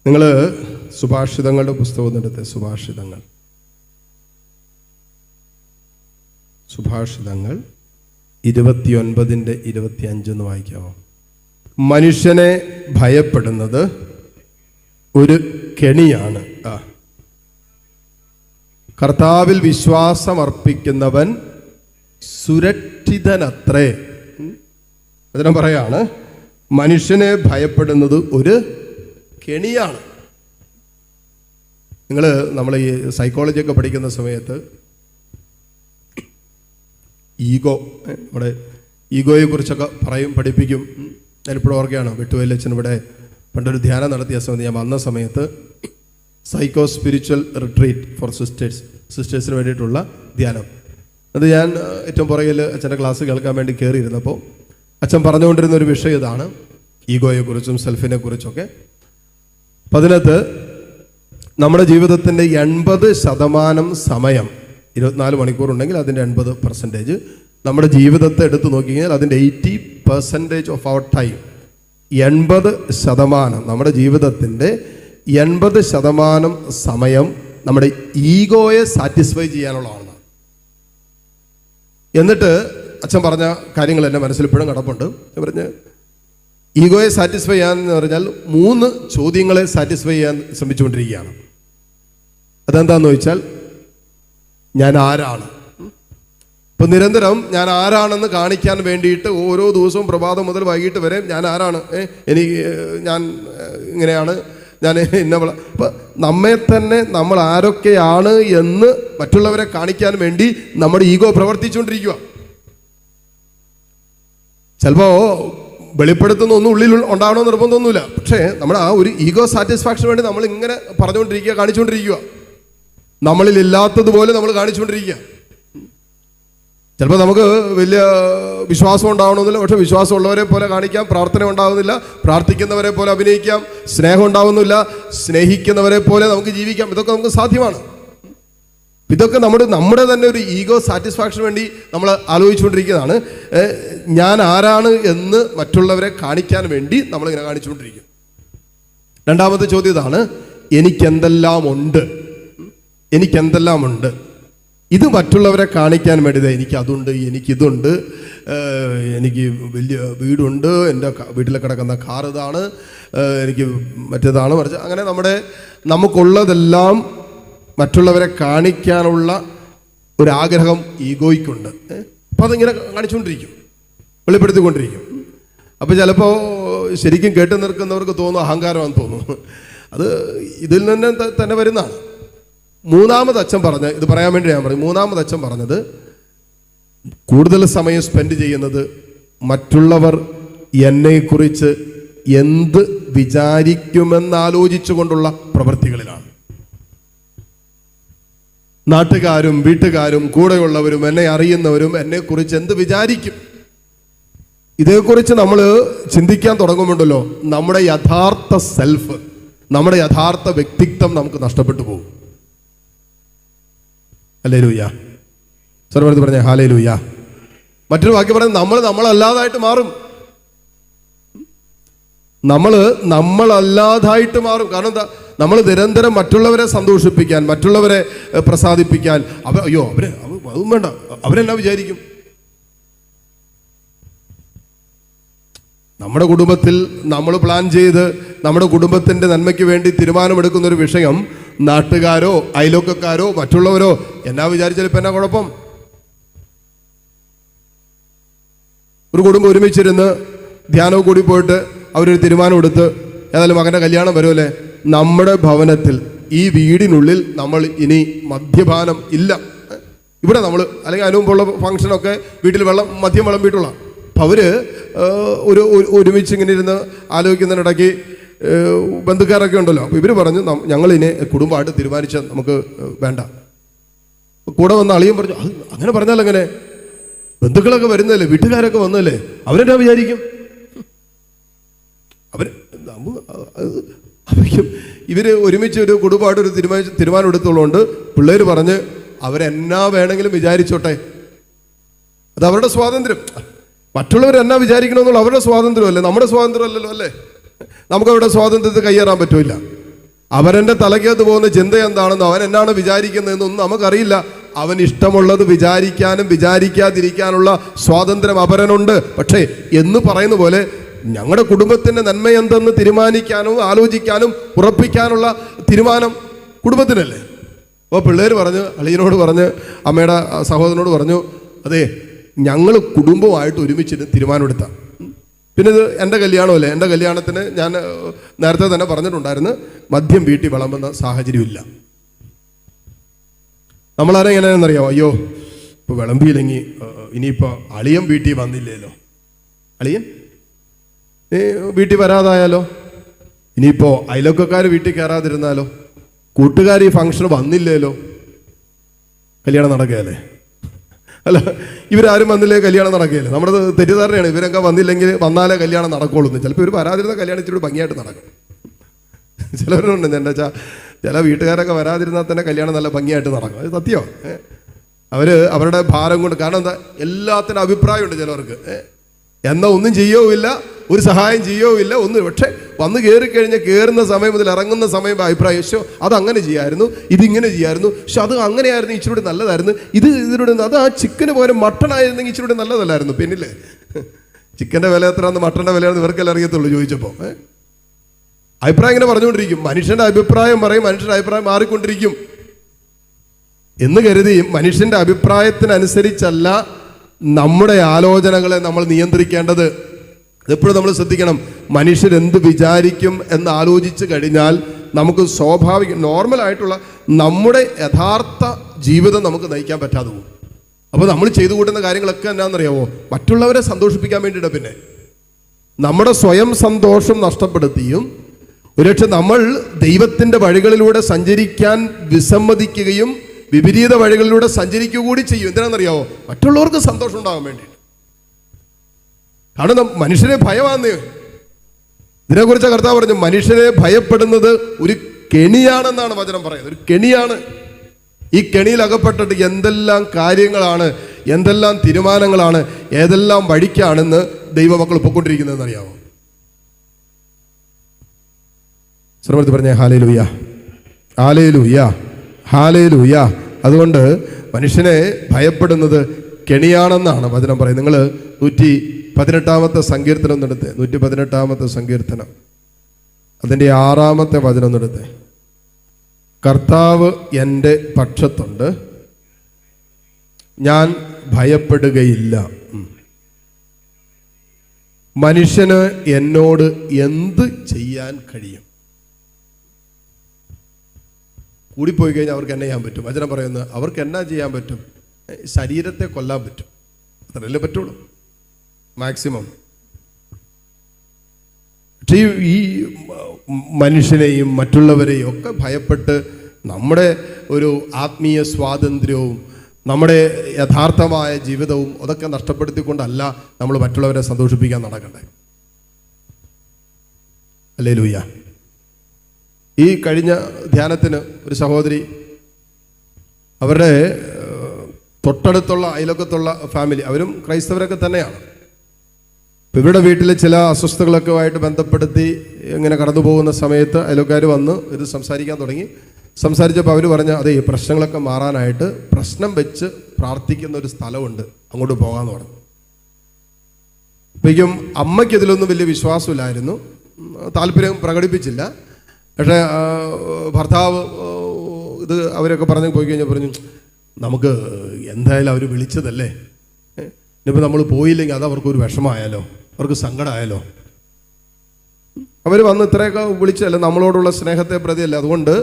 നിങ്ങൾ സുഭാഷിതങ്ങളുടെ പുസ്തകം എടുത്ത് സുഭാഷിതങ്ങൾ 29:25 വായിക്കാമോ? മനുഷ്യനെ ഭയപ്പെടുന്നത് ഒരു കെണിയാണ്. കർത്താവിൽ വിശ്വാസമർപ്പിക്കുന്നവൻ സുരക്ഷിതനത്രേ. അതിനെ പറയാണ്, മനുഷ്യനെ ഭയപ്പെടുന്നത് ഒരു കെണിയാണ്. നമ്മൾ ഈ സൈക്കോളജി ഒക്കെ പഠിക്കുന്ന സമയത്ത് നമ്മുടെ ഈഗോയെ കുറിച്ചൊക്കെ പഠിപ്പിക്കും. ഞാനിപ്പോഴും ഓർക്കുകയാണ്, വെട്ടുവല്ലച്ചൻ ഇവിടെ പണ്ടൊരു ധ്യാനം നടത്തിയ സമയത്ത് ഞാൻ വന്ന സമയത്ത് സൈക്കോ സ്പിരിച്വൽ റിട്രീറ്റ് ഫോർ സിസ്റ്റേഴ്സിന് വേണ്ടിയിട്ടുള്ള ധ്യാനം, അത് ഞാൻ ഏറ്റവും പുറകിൽ അച്ഛൻ്റെ ക്ലാസ് കേൾക്കാൻ വേണ്ടി കയറിയിരുന്നപ്പോൾ അച്ഛൻ പറഞ്ഞുകൊണ്ടിരുന്ന ഒരു വിഷയം ഇതാണ്, ഈഗോയെക്കുറിച്ചും സെൽഫിനെ കുറിച്ചൊക്കെ. അപ്പം അതിനകത്ത് നമ്മുടെ ജീവിതത്തിൻ്റെ 80% സമയം, 24 മണിക്കൂറുണ്ടെങ്കിൽ അതിൻ്റെ 80% നമ്മുടെ ജീവിതത്തെ എടുത്തു നോക്കിക്കഴിഞ്ഞാൽ അതിൻ്റെ 80% ഓഫ് അവർ ടൈം, 80% നമ്മുടെ ജീവിതത്തിൻ്റെ 80% സമയം നമ്മുടെ ഈഗോയെ സാറ്റിസ്ഫൈ ചെയ്യാനുള്ളതാണ്. എന്നിട്ട് അച്ഛൻ പറഞ്ഞ കാര്യങ്ങൾ എൻ്റെ മനസ്സിൽ ഇപ്പോഴും കിടപ്പുണ്ട്. പറഞ്ഞ് ഈഗോയെ സാറ്റിസ്ഫൈ ചെയ്യാന്ന് പറഞ്ഞാൽ 3 ചോദ്യങ്ങളെ സാറ്റിസ്ഫൈ ചെയ്യാൻ ശ്രമിച്ചുകൊണ്ടിരിക്കുകയാണ്. അതെന്താന്ന് ചോദിച്ചാൽ, ഞാൻ ആരാണ്? ഇപ്പം നിരന്തരം ഞാൻ ആരാണെന്ന് കാണിക്കാൻ വേണ്ടിയിട്ട് ഓരോ ദിവസവും പ്രഭാതം മുതൽ വൈകിട്ട് വരെ ഞാൻ ആരാണ്, ഞാൻ ഇങ്ങനെയാണ്, ഞാൻ ഇപ്പം നമ്മെ തന്നെ നമ്മൾ ആരൊക്കെയാണ് എന്ന് മറ്റുള്ളവരെ കാണിക്കാൻ വേണ്ടി നമ്മുടെ ഈഗോ പ്രവർത്തിച്ചുകൊണ്ടിരിക്കുക. ചിലപ്പോൾ വെളിപ്പെടുത്തുന്ന ഒന്നും ഉള്ളിൽ ഉണ്ടാവണമെന്ന് നിർബന്ധമൊന്നുമില്ല. പക്ഷേ നമ്മുടെ ആ ഒരു ഈഗോ സാറ്റിസ്ഫാക്ഷന് വേണ്ടി നമ്മൾ ഇങ്ങനെ പറഞ്ഞുകൊണ്ടിരിക്കുക, കാണിച്ചുകൊണ്ടിരിക്കുക. നമ്മളിൽ ഇല്ലാത്തതുപോലെ നമ്മൾ കാണിച്ചുകൊണ്ടിരിക്കുക. ചിലപ്പോൾ നമുക്ക് വലിയ വിശ്വാസം ഉണ്ടാവണമെന്നില്ല, പക്ഷെ വിശ്വാസമുള്ളവരെ പോലെ കാണിക്കാം. പ്രാർത്ഥന ഉണ്ടാവുന്നില്ല, പ്രാർത്ഥിക്കുന്നവരെ പോലെ അഭിനയിക്കാം. സ്നേഹം ഉണ്ടാവുന്നില്ല, സ്നേഹിക്കുന്നവരെ പോലെ നമുക്ക് ജീവിക്കാം. ഇതൊക്കെ നമുക്ക് സാധ്യമാണ്. ഇതൊക്കെ നമ്മുടെ തന്നെ ഒരു ഈഗോ സാറ്റിസ്ഫാക്ഷന് വേണ്ടി നമ്മൾ ആലോചിച്ചുകൊണ്ടിരിക്കുന്നതാണ്. ഞാൻ ആരാണ് എന്ന് മറ്റുള്ളവരെ കാണിക്കാൻ വേണ്ടി നമ്മളിങ്ങനെ കാണിച്ചുകൊണ്ടിരിക്കും. രണ്ടാമത്തെ ചോദ്യം ഇതാണ്, എനിക്കെന്തെല്ലാം ഉണ്ട്. ഇത് മറ്റുള്ളവരെ കാണിക്കാൻ വേണ്ടി, എനിക്കതുണ്ട്, എനിക്കിതുണ്ട്, എനിക്ക് വലിയ വീടുണ്ട്, എൻ്റെ വീട്ടിൽ കിടക്കുന്ന കാർ ഇതാണ്, എനിക്ക് മറ്റേതാണ്, മറിച്ച് അങ്ങനെ നമുക്കുള്ളതെല്ലാം മറ്റുള്ളവരെ കാണിക്കാനുള്ള ഒരാഗ്രഹം ഈഗോയ്ക്കുണ്ട്. അപ്പം അതിങ്ങനെ കാണിച്ചുകൊണ്ടിരിക്കും, വെളിപ്പെടുത്തിക്കൊണ്ടിരിക്കും. അപ്പോൾ ചിലപ്പോൾ ശരിക്കും കേട്ട് നിൽക്കുന്നവർക്ക് തോന്നും അഹങ്കാരമാണെന്ന് തോന്നും. അത് ഇതിൽ നിന്ന് തന്നെ വരുന്നതാണ്. മൂന്നാമത് അച്ഛൻ പറഞ്ഞ്, ഇത് പറയാൻ വേണ്ടി ഞാൻ പറഞ്ഞു, മൂന്നാമത് അച്ഛൻ പറഞ്ഞത് കൂടുതൽ സമയം സ്പെൻഡ് ചെയ്യുന്നത് മറ്റുള്ളവർ എന്നെക്കുറിച്ച് എന്ത് വിചാരിക്കുമെന്നാലോചിച്ചു കൊണ്ടുള്ള പ്രവൃത്തികളിലാണ്. നാട്ടുകാരും വീട്ടുകാരും കൂടെയുള്ളവരും എന്നെ അറിയുന്നവരും എന്നെക്കുറിച്ച് എന്ത് വിചാരിക്കും? ഇതേക്കുറിച്ച് നമ്മൾ ചിന്തിക്കാൻ തുടങ്ങുമ്പോണ്ടല്ലോ നമ്മുടെ യഥാർത്ഥ സെൽഫ്, നമ്മുടെ യഥാർത്ഥ വ്യക്തിത്വം നമുക്ക് നഷ്ടപ്പെട്ടു പോകും. ഹല്ലേലൂയ. സർവ്വത്ത് പറഞ്ഞ ഹല്ലേലൂയ. മറ്റൊരു വാക്യം പറഞ്ഞാൽ നമ്മളല്ലാതായിട്ട് മാറും. നമ്മളല്ലാതായിട്ട് മാറും. കാരണം എന്താ? നമ്മൾ നിരന്തരം മറ്റുള്ളവരെ സന്തോഷിപ്പിക്കാൻ, മറ്റുള്ളവരെ പ്രസാദിപ്പിക്കാൻ അതും വേണ്ട, അവരെന്നാ വിചാരിക്കും? നമ്മുടെ കുടുംബത്തിൽ നമ്മൾ പ്ലാൻ ചെയ്ത് നമ്മുടെ കുടുംബത്തിൻ്റെ നന്മയ്ക്ക് വേണ്ടി തീരുമാനമെടുക്കുന്ന ഒരു വിഷയം നാട്ടുകാരോ അയൽവക്കക്കാരോ മറ്റുള്ളവരോ എന്നാ വിചാരിച്ചാൽ ഇപ്പം എന്നാ കുഴപ്പം? ഒരു കുടുംബം ഒരുമിച്ചിരുന്ന് ധ്യാനവും കൂടി പോയിട്ട് അവരൊരു തീരുമാനം എടുത്ത് ഏതായാലും മകൻ്റെ കല്യാണം വരുമല്ലേ, നമ്മുടെ ഭവനത്തിൽ ഈ വീടിനുള്ളിൽ നമ്മൾ ഇനി മദ്യപാനം ഇല്ല. ഇവിടെ നമ്മൾ അല്ലെങ്കിൽ അതിന് മുമ്പുള്ള ഫംഗ്ഷനൊക്കെ വീട്ടിൽ മദ്യം വിളമ്പിയിട്ടുള്ള. അപ്പം അവർ ഒരുമിച്ച് ഇങ്ങനെ ഇരുന്ന് ആലോചിക്കുന്നതിനിടയ്ക്ക് ബന്ധുക്കാരൊക്കെ ഉണ്ടല്ലോ. അപ്പോൾ ഇവർ പറഞ്ഞു ഞങ്ങളിനെ കുടുംബമായിട്ട് തീരുമാനിച്ചാൽ നമുക്ക് വേണ്ട. കൂടെ വന്ന അളിയൻ പറഞ്ഞു അങ്ങനെ പറഞ്ഞാൽ എങ്ങനെ? ബന്ധുക്കളൊക്കെ വരുന്നതല്ലേ, വീട്ടുകാരൊക്കെ വന്നതല്ലേ, അവരെന്നാ വിചാരിക്കും? ഇവർ ഒരുമിച്ച് ഒരു കുടുംബമായിട്ട് ഒരു തീരുമാനം എടുത്തുള്ളതുകൊണ്ട് പിള്ളേർ പറഞ്ഞ് അവരെന്നാ വേണമെങ്കിലും വിചാരിച്ചോട്ടെ, അത് അവരുടെ സ്വാതന്ത്ര്യം. മറ്റുള്ളവർ എന്നാ വിചാരിക്കണമെന്നുള്ള അവരുടെ സ്വാതന്ത്ര്യമല്ലേ, നമ്മുടെ സ്വാതന്ത്ര്യമല്ലല്ലോ അല്ലേ? നമുക്ക് അവരുടെ സ്വാതന്ത്ര്യത്തെ കയ്യേറാൻ പറ്റില്ല. അവരെൻ്റെ തലയ്ക്കകത്ത് പോകുന്ന ചിന്ത എന്താണെന്നോ അവൻ എന്നാണ് വിചാരിക്കുന്നതെന്നൊന്നും നമുക്കറിയില്ല. അവൻ ഇഷ്ടമുള്ളത് വിചാരിക്കാനും വിചാരിക്കാതിരിക്കാനുള്ള സ്വാതന്ത്ര്യം അവരനുണ്ട്. പക്ഷേ എന്ന് പറയുന്ന പോലെ ഞങ്ങളുടെ കുടുംബത്തിൻ്റെ നന്മ എന്തെന്ന് തീരുമാനിക്കാനും ആലോചിക്കാനും ഉറപ്പിക്കാനുള്ള തീരുമാനം കുടുംബത്തിനല്ലേ. അപ്പോൾ പിള്ളേർ പറഞ്ഞ് അളിയനോട് പറഞ്ഞ് അമ്മയുടെ സഹോദരനോട് പറഞ്ഞു അതെ ഞങ്ങൾ കുടുംബമായിട്ട് ഒരുമിച്ചിട്ട് തീരുമാനമെടുത്ത. പിന്നെ ഇത് എൻ്റെ കല്യാണമല്ലേ, എൻ്റെ കല്യാണത്തിന് ഞാൻ നേരത്തെ തന്നെ പറഞ്ഞിട്ടുണ്ടായിരുന്നു മദ്യം വീട്ടിൽ വിളമ്പുന്ന സാഹചര്യമില്ല. നമ്മളാരെ എങ്ങനെയാണെന്നറിയാമോ? അയ്യോ ഇപ്പോൾ വിളമ്പിയില്ലെങ്കിൽ ഇനിയിപ്പോൾ അളിയൻ വീട്ടിൽ വന്നില്ലല്ലോ, അളിയൻ വീട്ടിൽ വരാതായാലോ, ഇനിയിപ്പോൾ അയൽവക്കക്കാർ വീട്ടിൽ കയറാതിരുന്നാലോ, കൂട്ടുകാർ ഈ ഫംഗ്ഷന് വന്നില്ലേലോ, കല്യാണം നടക്കുകയല്ലേ? അല്ല, ഇവരാരും വന്നില്ലേ കല്യാണം നടക്കുകയല്ലേ? നമ്മുടെ തെറ്റിദ്ധാരണയാണ് ഇവരൊക്കെ വന്നാലേ കല്യാണം നടക്കുള്ളൂ. ചിലപ്പോൾ ഇവർ വരാതിരുന്ന കല്യാണം ഇച്ചിരി ഭംഗിയായിട്ട് നടക്കും. ചിലവരുണ്ട് എൻ്റെ ചില വീട്ടുകാരൊക്കെ വരാതിരുന്നാൽ തന്നെ കല്യാണം നല്ല ഭംഗിയായിട്ട് നടക്കും. അത് സത്യമോ? അവരുടെ ഭാരം കൊണ്ട്. കാരണം എന്താ, എല്ലാത്തിനും അഭിപ്രായമുണ്ട് ചിലവർക്ക്. എന്നാൽ ഒന്നും ചെയ്യുകയില്ല, ഒരു സഹായം ചെയ്യുകയില്ല, ഒന്നും. പക്ഷെ വന്ന് കയറുന്ന സമയം മുതൽ ഇറങ്ങുന്ന സമയം അഭിപ്രായം, ശോ അതങ്ങനെ ചെയ്യായിരുന്നു, ഇതിങ്ങനെ ചെയ്യായിരുന്നു, പക്ഷെ അത് അങ്ങനെയായിരുന്നു, ഇച്ചിരി നല്ലതായിരുന്നു, ഇതിലൂടെ അത് ആ ചിക്കന് പകരം മട്ടൺ ആയിരുന്നെങ്കിൽ ഇച്ചിരി നല്ലതല്ലായിരുന്നു. പിന്നില്ലേ ചിക്കൻ്റെ വില എത്രയാണെന്ന് മട്ടൻ്റെ വിലയാണെന്ന് ഇവർക്കെല്ലാം അറിയത്തുള്ളൂ ചോദിച്ചപ്പോൾ. അഭിപ്രായം ഇങ്ങനെ പറഞ്ഞുകൊണ്ടിരിക്കും. മനുഷ്യൻ്റെ അഭിപ്രായം പറയും, മനുഷ്യൻ്റെ അഭിപ്രായം മാറിക്കൊണ്ടിരിക്കും എന്ന് കരുതി മനുഷ്യൻ്റെ അഭിപ്രായത്തിനനുസരിച്ചല്ല നമ്മുടെ ആലോചനകളെ നമ്മൾ നിയന്ത്രിക്കേണ്ടത്. എപ്പോഴും നമ്മൾ ശ്രദ്ധിക്കണം. മനുഷ്യരെന്ത് വിചാരിക്കും എന്ന് ആലോചിച്ച് കഴിഞ്ഞാൽ നമുക്ക് നോർമലായിട്ടുള്ള നമ്മുടെ യഥാർത്ഥ ജീവിതം നമുക്ക് നയിക്കാൻ പറ്റാതെ പോകും. അപ്പോൾ നമ്മൾ ചെയ്തു കൂട്ടുന്ന കാര്യങ്ങളൊക്കെ എന്നാണെന്നറിയാമോ? മറ്റുള്ളവരെ സന്തോഷിപ്പിക്കാൻ വേണ്ടിയിട്ട്. പിന്നെ നമ്മുടെ സ്വയം സന്തോഷം നഷ്ടപ്പെടുത്തിയും ഒരുപക്ഷെ നമ്മൾ ദൈവത്തിൻ്റെ വഴികളിലൂടെ സഞ്ചരിക്കാൻ വിസമ്മതിക്കുകയും വിപരീത വഴികളിലൂടെ സഞ്ചരിക്കുക കൂടി ചെയ്യും. എന്തിനാണെന്നറിയാമോ? മറ്റുള്ളവർക്ക് സന്തോഷം ഉണ്ടാകാൻ വേണ്ടിയിട്ട്. കാരണം മനുഷ്യരെ ഭയമാന്നേ. ഇതിനെക്കുറിച്ച് കർത്താവ് പറഞ്ഞു മനുഷ്യരെ ഭയപ്പെടുന്നത് ഒരു കെണിയാണെന്നാണ് വചനം പറയുന്നത്. ഒരു കെണിയാണ്. ഈ കെണിയിൽ അകപ്പെട്ടിട്ട് എന്തെല്ലാം കാര്യങ്ങളാണ്, എന്തെല്ലാം തീരുമാനങ്ങളാണ്, ഏതെല്ലാം വഴിക്കാണെന്ന് ദൈവമക്കൾ പൊക്കൊണ്ടിരിക്കുന്നതെന്ന് അറിയാമോ? ശ്രമത്തിൽ പറഞ്ഞേ ഹല്ലേലൂയ, ഹല്ലേലൂയ, ഹല്ലേലൂയ. അതുകൊണ്ട് മനുഷ്യനെ ഭയപ്പെടുന്നത് കെണിയാണെന്നാണ് വചനം പറയുന്നത്. നിങ്ങൾ 118 സങ്കീർത്തനം എടുത്തേ. 118 സങ്കീർത്തനം അതിൻ്റെ 6 വചനം എടുത്തേ. കർത്താവ് എൻ്റെ പക്ഷത്തുണ്ട്, ഞാൻ ഭയപ്പെടുകയില്ല. മനുഷ്യന് എന്നോട് എന്ത് ചെയ്യാൻ കഴിയും? കൂടിപ്പോയി കഴിഞ്ഞാൽ അവർക്ക് എന്നാ ചെയ്യാൻ പറ്റും? വചനം പറയുന്നത് അവർക്ക് എന്നാ ചെയ്യാൻ പറ്റും? ശരീരത്തെ കൊല്ലാൻ പറ്റും. അത്രയല്ലേ പറ്റുള്ളൂ മാക്സിമം. പക്ഷേ ഈ മനുഷ്യനെയും മറ്റുള്ളവരെയും ഒക്കെ ഭയപ്പെട്ട് നമ്മുടെ ഒരു ആത്മീയ സ്വാതന്ത്ര്യവും നമ്മുടെ യഥാർത്ഥമായ ജീവിതവും അതൊക്കെ നഷ്ടപ്പെടുത്തിക്കൊണ്ടല്ല നമ്മൾ മറ്റുള്ളവരെ സന്തോഷിപ്പിക്കാൻ നടക്കണ്ടേ. ഹല്ലേലൂയ. ഈ കഴിഞ്ഞ ധ്യാനത്തിന് ഒരു സഹോദരി അവരുടെ തൊട്ടടുത്തുള്ള അയൽവക്കത്തുള്ള ഫാമിലി, അവരും ക്രൈസ്തവരൊക്കെ തന്നെയാണ്. ഇപ്പം ഇവരുടെ വീട്ടിൽ ചില അസ്വസ്ഥതകളൊക്കെ ആയിട്ട് ബന്ധപ്പെടുത്തി ഇങ്ങനെ കടന്നു പോകുന്ന സമയത്ത് അയൽവക്കാർ വന്ന് ഇത് സംസാരിക്കാൻ തുടങ്ങി. സംസാരിച്ചപ്പോൾ അവർ പറഞ്ഞ അതെ, ഈ പ്രശ്നങ്ങളൊക്കെ മാറാനായിട്ട് പ്രശ്നം വെച്ച് പ്രാർത്ഥിക്കുന്ന ഒരു സ്ഥലമുണ്ട്, അങ്ങോട്ട് പോകാമെന്ന് പറഞ്ഞു. അപ്പോഴേക്കും അമ്മയ്ക്ക് ഇതിലൊന്നും വലിയ വിശ്വാസമില്ലായിരുന്നു, താല്പര്യം പ്രകടിപ്പിച്ചില്ല. പക്ഷേ ഭർത്താവ് ഇത് അവരൊക്കെ പറഞ്ഞ് പോയി കഴിഞ്ഞാൽ പറഞ്ഞു, നമുക്ക് എന്തായാലും അവർ വിളിച്ചതല്ലേ, ഇനിയിപ്പോൾ നമ്മൾ പോയില്ലെങ്കിൽ അത് അവർക്കൊരു വിഷമമായാലോ, അവർക്ക് സങ്കടമായാലോ. അവർ വന്ന് ഇത്രയൊക്കെ വിളിച്ചല്ലേ, നമ്മളോടുള്ള സ്നേഹത്തെ പ്രതിയല്ലേ, അതുകൊണ്ട്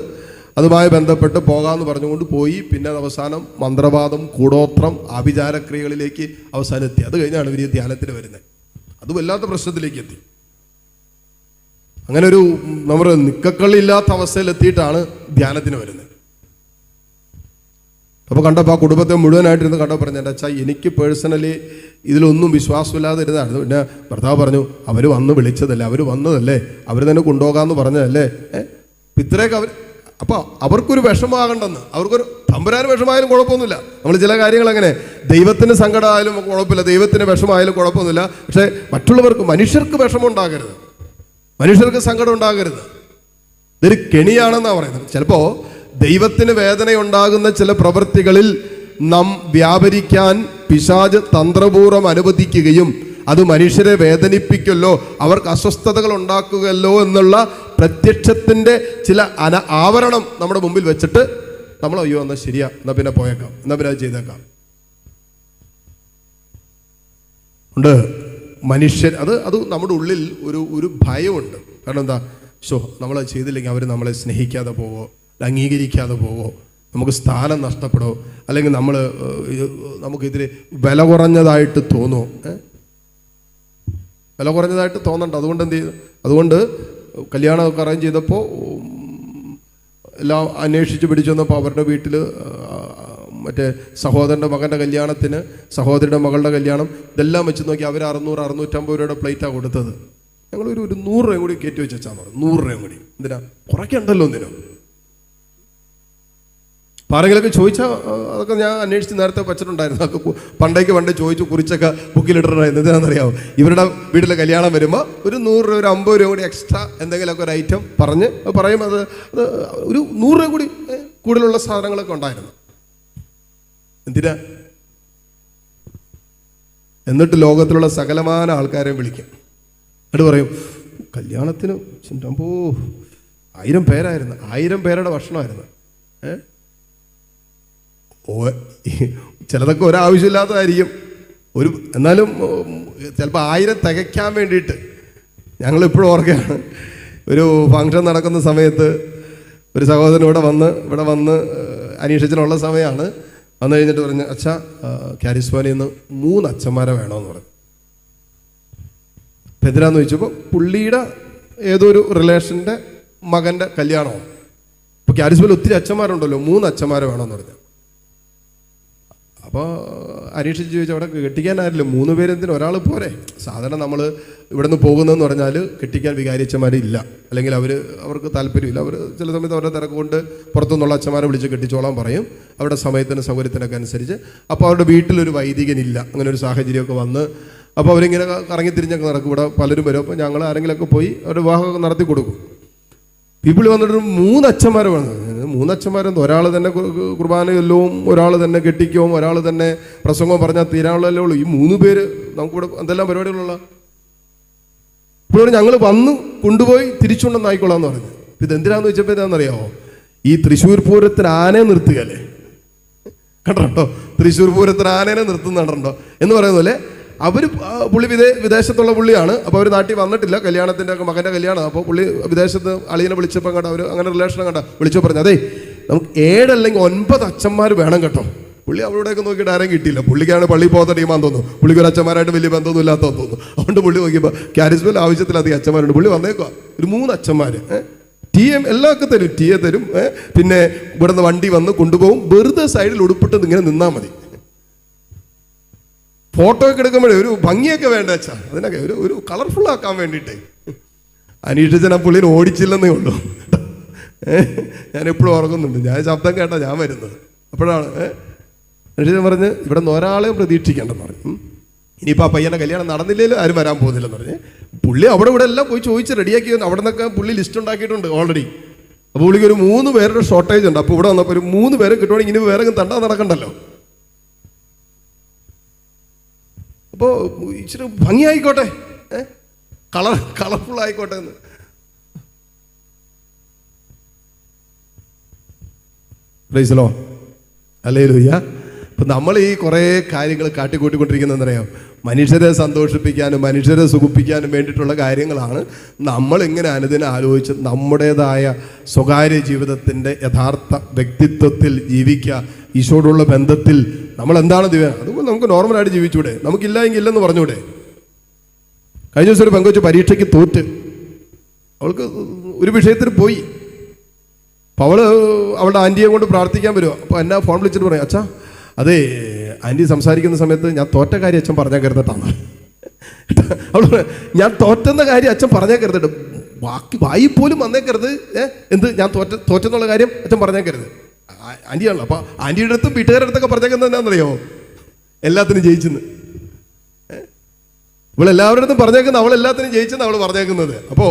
അതുമായി ബന്ധപ്പെട്ട് പോകാമെന്ന് പറഞ്ഞുകൊണ്ട് പോയി. പിന്നെ അവസാനം മന്ത്രവാദം, കൂടോത്രം, ആഭിചാരക്രിയകളിലേക്ക് അവസാനം എത്തി. അത് കഴിഞ്ഞാണ് ഇവർ ധ്യാനത്തിന് വരുന്നത്. അത് വല്ലാത്ത പ്രശ്നത്തിലേക്ക് എത്തി. അങ്ങനെ ഒരു നമ്മൾ നിക്കക്കള്ളില്ലാത്ത അവസ്ഥയിലെത്തിയിട്ടാണ് ധ്യാനത്തിന് വരുന്നത്. അപ്പോൾ കണ്ടപ്പോൾ ആ കുടുംബത്തെ മുഴുവനായിട്ടിരുന്ന് കണ്ടപ്പോൾ പറഞ്ഞു, എൻ്റെ അച്ഛാ എനിക്ക് പേഴ്സണലി ഇതിലൊന്നും വിശ്വാസമില്ലാതെ ഇരുന്നായിരുന്നു. പിന്നെ ഭർത്താവ് പറഞ്ഞു, അവർ വന്ന് വിളിച്ചതല്ലേ, അവർ വന്നതല്ലേ, അവർ തന്നെ കൊണ്ടുപോകാമെന്ന് പറഞ്ഞതല്ലേ. ഇത്രയൊക്കെ അവർ അപ്പോൾ അവർക്കൊരു വിഷമമാകണ്ടെന്ന്, അവർക്കൊരു തമ്പുരാന് വിഷമായാലും കുഴപ്പമൊന്നുമില്ല. നമ്മൾ ചില കാര്യങ്ങൾ അങ്ങനെ, ദൈവത്തിന് സങ്കടമായാലും കുഴപ്പമില്ല, ദൈവത്തിന് വിഷമായാലും കുഴപ്പമൊന്നുമില്ല. പക്ഷേ മറ്റുള്ളവർക്ക്, മനുഷ്യർക്ക് വിഷമം ഉണ്ടാകരുത്, മനുഷ്യർക്ക് സങ്കടം ഉണ്ടാകരുത്. ഇതൊരു കെണിയാണെന്നാണ് പറയുന്നത്. ചിലപ്പോൾ ദൈവത്തിന് വേദനയുണ്ടാകുന്ന ചില പ്രവൃത്തികളിൽ നാം വ്യാപരിക്കാൻ പിശാച് തന്ത്രപൂർവ്വം അനുവദിക്കുകയും അത് മനുഷ്യരെ വേദനിപ്പിക്കല്ലോ, അവർക്ക് അസ്വസ്ഥതകൾ ഉണ്ടാക്കുകയല്ലോ എന്നുള്ള പ്രത്യക്ഷത്തിൻ്റെ ചില ആവരണം നമ്മുടെ മുമ്പിൽ വെച്ചിട്ട് നമ്മൾ അയ്യോ എന്നാൽ ശരിയാ, എന്നാൽ പിന്നെ പോയേക്കാം, എന്നാൽ പിന്നെ അത് ചെയ്തേക്കാം ഉണ്ട്. മനുഷ്യൻ അത് നമ്മുടെ ഉള്ളിൽ ഒരു ഭയമുണ്ട്. കാരണം എന്താ, നമ്മൾ ചെയ്തില്ലെങ്കിൽ അവർ നമ്മളെ സ്നേഹിക്കാതെ പോവോ, അംഗീകരിക്കാതെ പോവോ, നമുക്ക് സ്ഥാനം നഷ്ടപ്പെടുമോ, അല്ലെങ്കിൽ നമുക്കിതിൽ വില കുറഞ്ഞതായിട്ട് തോന്നുമോ, വില കുറഞ്ഞതായിട്ട് തോന്നണ്ട. അതുകൊണ്ട് എന്ത് ചെയ്തു, അതുകൊണ്ട് കല്യാണമൊക്കെ അറേഞ്ച് ചെയ്തപ്പോൾ എല്ലാം അന്വേഷിച്ച് പിടിച്ചു വന്നപ്പോൾ അവരുടെ വീട്ടിൽ മറ്റേ സഹോദരൻ്റെ മകൻ്റെ കല്യാണത്തിന് സഹോദരിയുടെ മകളുടെ കല്യാണം ഇതെല്ലാം വെച്ച് നോക്കി അവർ 600-650 രൂപയുടെ പ്ലേറ്റാണ് കൊടുത്തത്. ഞങ്ങളൊരു 100 രൂപയും കൂടി കയറ്റി വെച്ചാൽ മതി. 100 രൂപയും കൂടി എന്തിനാ, കുറയ്ക്കണ്ടല്ലോ എന്തിനോ. ആരെങ്കിലൊക്കെ ചോദിച്ചാൽ അതൊക്കെ ഞാൻ അന്വേഷിച്ച് നേരത്തെ വെച്ചിട്ടുണ്ടായിരുന്നു. അതൊക്കെ പണ്ടേ ചോദിച്ചു കുറിച്ചൊക്കെ ബുക്കിലിട്ടിട്ടുണ്ടായിരുന്നു. എന്തിനാണെന്നറിയാമോ, ഇവരുടെ വീട്ടിലെ കല്യാണം വരുമ്പോൾ ഒരു 100 രൂപ, ഒരു 50 രൂപ കൂടി എക്സ്ട്രാ എന്തെങ്കിലുമൊക്കെ ഒരു ഐറ്റം പറയും. അത് ഒരു 100 രൂപ കൂടി കൂടുതലുള്ള സാധനങ്ങളൊക്കെ ഉണ്ടായിരുന്നു. എന്തിനാ? എന്നിട്ട് ലോകത്തിലുള്ള സകലമാന ആൾക്കാരെയും വിളിക്കും. എന്നിട്ട് പറയും, കല്യാണത്തിന് ചിന്തമ്പോ 1000 പേരായിരുന്നു, 1000 പേരുടെ ഭക്ഷണമായിരുന്നു. ചിലതൊക്കെ ഒരാവശ്യമില്ലാത്തതായിരിക്കും, എന്നാലും ചിലപ്പോൾ 1000 തികയ്ക്കാൻ വേണ്ടിയിട്ട്. ഞങ്ങളിപ്പോഴും ഓർക്കുകയാണ്, ഒരു ഫങ്ഷൻ നടക്കുന്ന സമയത്ത് ഒരു സഹോദരൻ ഇവിടെ വന്ന് അന്വേഷിച്ചിട്ടുള്ള സമയമാണ്. വന്നു കഴിഞ്ഞിട്ട് പറഞ്ഞു, അച്ഛാ കാരിസ്വാനിയിൽ നിന്ന് 3 അച്ഛന്മാരെ വേണമെന്ന് പറഞ്ഞു. അപ്പം എന്തിനാന്ന് ചോദിച്ചപ്പോൾ പുള്ളിയുടെ ഏതോ ഒരു റിലേഷൻ്റെ മകൻ്റെ കല്യാണമാണ്. അപ്പോൾ കാരിസ്വാനിൽ ഒത്തിരി അച്ഛന്മാരുണ്ടല്ലോ, 3 അച്ഛന്മാരെ വേണമെന്ന് പറഞ്ഞു. അപ്പോൾ അന്വേഷിച്ച് ചോദിച്ചാൽ അവിടെ കെട്ടിക്കാനായില്ല, 3 പേരെന്തിനും, ഒരാൾ പോരെ. സാധാരണ നമ്മൾ ഇവിടെ നിന്ന് പോകുന്നതെന്ന് പറഞ്ഞാൽ കെട്ടിക്കാൻ വികാരിച്ചമാരില്ല, അല്ലെങ്കിൽ അവർക്ക് താല്പര്യമില്ല. അവർ ചില സമയത്ത് അവരുടെ തിരക്ക് കൊണ്ട് പുറത്തുനിന്നുള്ള അച്ഛന്മാരെ വിളിച്ച് കെട്ടിച്ചോളാൻ പറയും, അവരുടെ സമയത്തിന് സൗകര്യത്തിനൊക്കെ അനുസരിച്ച്. അപ്പോൾ അവരുടെ വീട്ടിലൊരു വൈദികനില്ല, അങ്ങനെ ഒരു സാഹചര്യമൊക്കെ വന്ന് അപ്പോൾ അവരിങ്ങനെ കറങ്ങിത്തിരിഞ്ഞൊക്കെ നടക്കും. ഇവിടെ പലരും വരും. അപ്പോൾ ഞങ്ങൾ ആരെങ്കിലുമൊക്കെ പോയി അവരുടെ വിവാഹമൊക്കെ നടത്തി കൊടുക്കും. പീപ്പിൾ വന്നിട്ട് 3 അച്ഛന്മാർ വേണം. 3 അച്ഛന്മാരെന്തോ, ഒരാൾ തന്നെ കുർബാനയെല്ലവും, ഒരാൾ തന്നെ കെട്ടിക്കവും, ഒരാൾ തന്നെ പ്രസംഗവും പറഞ്ഞാൽ തീരാനുള്ളതല്ലേ ഉള്ളൂ. ഈ 3 പേര് നമുക്കിവിടെ എന്തെല്ലാം പരിപാടികളുള്ള. ഇപ്പോഴും ഞങ്ങൾ വന്ന് കൊണ്ടുപോയി തിരിച്ചുകൊണ്ടെന്നായിക്കൊള്ളാന്ന് പറഞ്ഞു. ഇതെന്തിനാന്ന് വെച്ചപ്പോൾ എന്താണെന്നറിയാമോ, ഈ തൃശ്ശൂർ പൂരത്തിന് ആനയെ നിർത്തുകയല്ലേ, കണ്ടോ, തൃശ്ശൂർ പൂരത്തിന് ആനേനെ നിർത്തുന്നുണ്ടോ എന്ന് പറയുന്നല്ലേ. പുള്ളി വിദേശത്തുള്ള പുള്ളിയാണ്. അപ്പോൾ അവർ നാട്ടിൽ വന്നിട്ടില്ല, കല്യാണത്തിൻ്റെ മകൻ്റെ കല്യാണം. അപ്പോൾ പുള്ളി വിദേശത്ത് അളിയനെ വിളിച്ചപ്പോൾ കണ്ട, അവർ അങ്ങനെ റിലേഷനെ കണ്ട വിളിച്ചപ്പോൾ പറഞ്ഞു, അതെ നമുക്ക് 7 അല്ലെങ്കിൽ 9 അച്ഛന്മാർ വേണം കേട്ടോ. പുള്ളി അവരുടെയൊക്കെ നോക്കിയിട്ട് ആരും കിട്ടിയില്ല. പുള്ളിക്കാണ് പള്ളി പോകുന്ന ടീമാന്ന് തോന്നുന്നു, പുള്ളിക്ക് ഒരു അച്ഛന്മാരായിട്ട് വലിയ ബന്ധമൊന്നും ഇല്ലാത്തതെന്ന് തോന്നുന്നു. അതുകൊണ്ട് പുള്ളി നോക്കിയപ്പോൾ കാരിസ്മയിൽ ആവശ്യത്തിലധികം അച്ഛന്മാരുണ്ട്. പുള്ളി വന്നേക്കുക ഒരു 3 അച്ഛന്മാർ. എല്ലാമൊക്കെ തരും, ടീയെ തരും. പിന്നെ ഇവിടുന്ന് വണ്ടി വന്ന് കൊണ്ടുപോകും. വെറുതെ സൈഡിൽ ഉടുപ്പിട്ട് ഇങ്ങനെ നിന്നാൽ മതി. ഫോട്ടോ ഒക്കെ എടുക്കുമ്പോഴേ ഒരു ഭംഗിയൊക്കെ വേണ്ട വെച്ചാ, അതിനൊക്കെ ഒരു കളർഫുൾ ആക്കാൻ വേണ്ടിയിട്ട്. അനീഷിച്ചൻ ആ പുള്ളിനെ ഓടിച്ചില്ലെന്നേ ഉള്ളൂ. ഞാൻ എപ്പോഴും ഓർക്കുന്നുണ്ട്, ഞാൻ ശബ്ദം കേട്ടാ ഞാൻ വരുന്നത്. അപ്പോഴാണ് അനീഷിച്ചൻ പറഞ്ഞ് ഇവിടെ നിന്ന് ഒരാളെയും പ്രതീക്ഷിക്കേണ്ടെന്ന് പറഞ്ഞു. ഇനിയിപ്പോൾ ആ പയ്യൻ്റെ കല്യാണം നടന്നില്ലെങ്കിലും ആരും വരാൻ പോകുന്നില്ലെന്ന് പറഞ്ഞ് പുള്ളി അവിടെ ഇവിടെ എല്ലാം പോയി ചോദിച്ച് റെഡിയാക്കി. അവിടെ നിന്നൊക്കെ പുള്ളി ലിസ്റ്റ് ഉണ്ടാക്കിയിട്ടുണ്ട് ഓൾറെഡി. അപ്പോൾ പുള്ളിക്ക് ഒരു 3 പേരുടെ ഷോർട്ടേജ് ഉണ്ട്. അപ്പോൾ ഇവിടെ വന്നപ്പോൾ ഒരു 3 പേരെ കിട്ടുവാണെങ്കിൽ ഇനി വേറെ തണ്ടാ നടക്കണ്ടല്ലോ. അപ്പോൾ ഇച്ചിരി ഭംഗിയായിക്കോട്ടെ, കളർഫുൾ ആയിക്കോട്ടെ എന്ന്. Praise lord, hallelujah. അപ്പം നമ്മൾ ഈ കുറേ കാര്യങ്ങൾ കാട്ടിക്കൂട്ടിക്കൊണ്ടിരിക്കുന്നത് എന്തറിയാം? മനുഷ്യരെ സന്തോഷിപ്പിക്കാനും മനുഷ്യരെ സുഖിപ്പിക്കാനും വേണ്ടിയിട്ടുള്ള കാര്യങ്ങളാണ്. നമ്മളിങ്ങനെ അനുദിനം ആലോചിച്ച് നമ്മുടേതായ സ്വകാര്യ ജീവിതത്തിൻ്റെ യഥാർത്ഥ വ്യക്തിത്വത്തിൽ ജീവിക്കുക, ഈശോയോടുള്ള ബന്ധത്തിൽ നമ്മൾ എന്താണ് അതുപോലെ നമുക്ക് നോർമലായിട്ട് ജീവിച്ചൂടെ? നമുക്കില്ല എങ്കിൽ ഇല്ലെന്ന് പറഞ്ഞൂടെ? കഴിഞ്ഞ ദിവസം ഒരു പെങ്കൊച്ച് പരീക്ഷയ്ക്ക് തോറ്റ്, അവൾക്ക് ഒരു വിഷയത്തിന് പോയി. അപ്പോൾ അവളുടെ ആൻറ്റിയെ കൊണ്ട് പ്രാർത്ഥിക്കാൻ വരുമോ. അപ്പോൾ എന്നെ ഫോൺ വിളിച്ചിട്ട് പറയും, അച്ഛാ അതെ ആൻറ്റി സംസാരിക്കുന്ന സമയത്ത് ഞാൻ തോറ്റ കാര്യം അച്ഛൻ പറഞ്ഞാൽ കരുതട്ടാണ്. അവൾ ഞാൻ തോറ്റെന്ന കാര്യം അച്ഛൻ പറഞ്ഞാൽ കരുതട്ട്, വായി പോലും വന്നേക്കരുത്. എന്ത് ഞാൻ തോറ്റെന്നുള്ള കാര്യം അച്ഛൻ പറഞ്ഞേക്കരുത്. ആൻറ്റിയാണല്ലോ. അപ്പോൾ ആൻറ്റിയുടെ അടുത്തും വീട്ടുകാരുടെ അടുത്തൊക്കെ പറഞ്ഞേക്കുന്നത് എന്താണെന്നറിയോ? എല്ലാത്തിനും ജയിച്ചെന്ന്. ഇവളെല്ലാവരുടെ അടുത്തും പറഞ്ഞേക്കുന്നത് അവളെല്ലാത്തിനും ജയിച്ചെന്ന് അവൾ പറഞ്ഞേക്കുന്നത്. അപ്പോൾ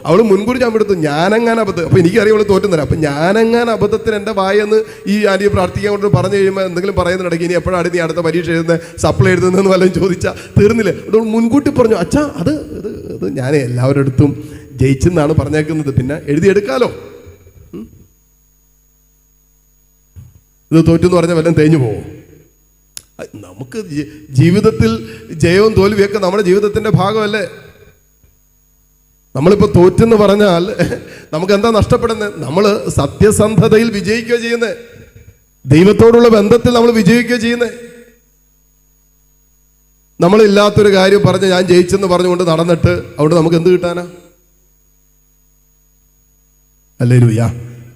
അവൾ മുൻകൂർ ചാമ്പെടുത്തു, ഞാനെങ്ങാൻ അബദ്ധം. അപ്പോൾ എനിക്കറിയാം അവൾ തോറ്റുന്നതരാം. അപ്പം ഞാനെങ്ങാൻ അബദ്ധത്തിന് എൻ്റെ വായെന്ന് ഈ ആൻറ്റിയെ പ്രാർത്ഥിക്കാൻ കൊണ്ട് പറഞ്ഞു കഴിയുമ്പോൾ എന്തെങ്കിലും പറയുന്നുണ്ടെങ്കിൽ ഇനി എപ്പോഴാണ് നീ അടുത്ത പരീക്ഷ എഴുതുന്നത്, സപ്ലൈ എഴുതുന്നതെന്ന് വല്ലതും ചോദിച്ചാൽ തീർന്നില്ലേ? അതുകൊണ്ട് മുൻകൂട്ടി പറഞ്ഞു, അച്ഛാ അത് ഞാൻ എല്ലാവരുടെ അടുത്തും ജയിച്ചെന്നാണ് പറഞ്ഞേക്കുന്നത്, പിന്നെ എഴുതിയെടുക്കാലോ. ഇത് തോറ്റെന്ന് പറഞ്ഞാൽ വല്ലതും തേഞ്ഞു പോകും. നമുക്ക് ജീവിതത്തിൽ ജയവും തോൽവിയൊക്കെ നമ്മുടെ ജീവിതത്തിൻ്റെ ഭാഗമല്ലേ? നമ്മളിപ്പോൾ തോറ്റെന്ന് പറഞ്ഞാൽ നമുക്ക് എന്താ നഷ്ടപ്പെടുന്നത്? നമ്മൾ സത്യസന്ധതയിൽ വിജയിക്കുകയോ ചെയ്യുന്നത്, ദൈവത്തോടുള്ള ബന്ധത്തിൽ നമ്മൾ വിജയിക്കുകയോ ചെയ്യുന്നത്. നമ്മളില്ലാത്തൊരു കാര്യം പറഞ്ഞ് ഞാൻ ജയിച്ചെന്ന് പറഞ്ഞുകൊണ്ട് നടന്നിട്ട് അവിടെ നമുക്ക് എന്ത് കിട്ടാനാ? ഹല്ലേലൂയ.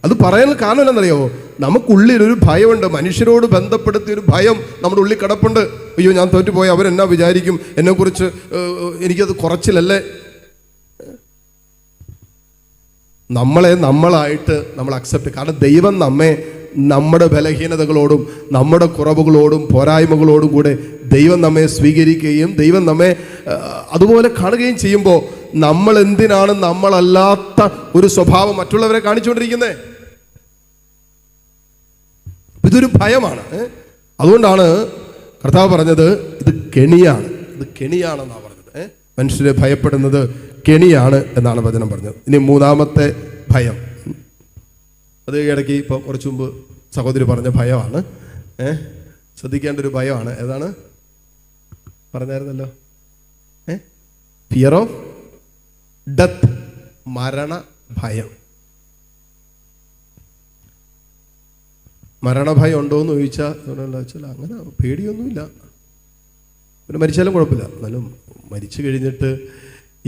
അത് പറയാൻ കാരണം എന്നറിയോ? നമുക്കുള്ളിലൊരു ഭയമുണ്ട്, മനുഷ്യരോട് ബന്ധപ്പെടുത്തിയൊരു ഭയം നമ്മുടെ ഉള്ളിൽ കിടപ്പുണ്ട്. അയ്യോ ഞാൻ തോറ്റുപോയി, അവരെന്നാ വിചാരിക്കും, എന്നെക്കുറിച്ച് എനിക്കത് കുറച്ചിലല്ലേ. നമ്മളായിട്ട് നമ്മൾ അക്സെപ്റ്റ്. കാരണം ദൈവം നമ്മെ നമ്മുടെ ബലഹീനതകളോടും നമ്മുടെ കുറവുകളോടും പോരായ്മകളോടും കൂടെ ദൈവം നമ്മെ സ്വീകരിക്കുകയും ദൈവം നമ്മെ അതുപോലെ കാണുകയും ചെയ്യുമ്പോൾ നമ്മൾ എന്തിനാണ് നമ്മളല്ലാത്ത ഒരു സ്വഭാവം മറ്റുള്ളവരെ കാണിച്ചുകൊണ്ടിരിക്കുന്നത്? ഇതൊരു ഭയമാണ്. അതുകൊണ്ടാണ് കർത്താവ് പറഞ്ഞത് ഇത് കെണിയാണ്, ഇത് കെണിയാണെന്നാണ് പറഞ്ഞത്. മനുഷ്യരെ ഭയപ്പെടുന്നത് കെണിയാണ് എന്നാണ് വചനം പറഞ്ഞത്. ഇനി 3ാമത്തെ ഭയം, അത് ഇടയ്ക്ക് ഇപ്പോൾ കുറച്ചു മുമ്പ് സഹോദരി പറഞ്ഞ ഭയമാണ്. ശ്രദ്ധിക്കേണ്ട ഒരു ഭയമാണ്. ഏതാണ് പറഞ്ഞായിരുന്നല്ലോ? ഫിയർ ഓഫ് ഡെത്ത്, മരണ ഭയം. മരണഭയം ഉണ്ടോ എന്ന് ചോദിച്ചാൽ അങ്ങനെ പേടിയൊന്നുമില്ല. പിന്നെ മരിച്ചാലും കുഴപ്പമില്ല. എന്നാലും മരിച്ചു കഴിഞ്ഞിട്ട്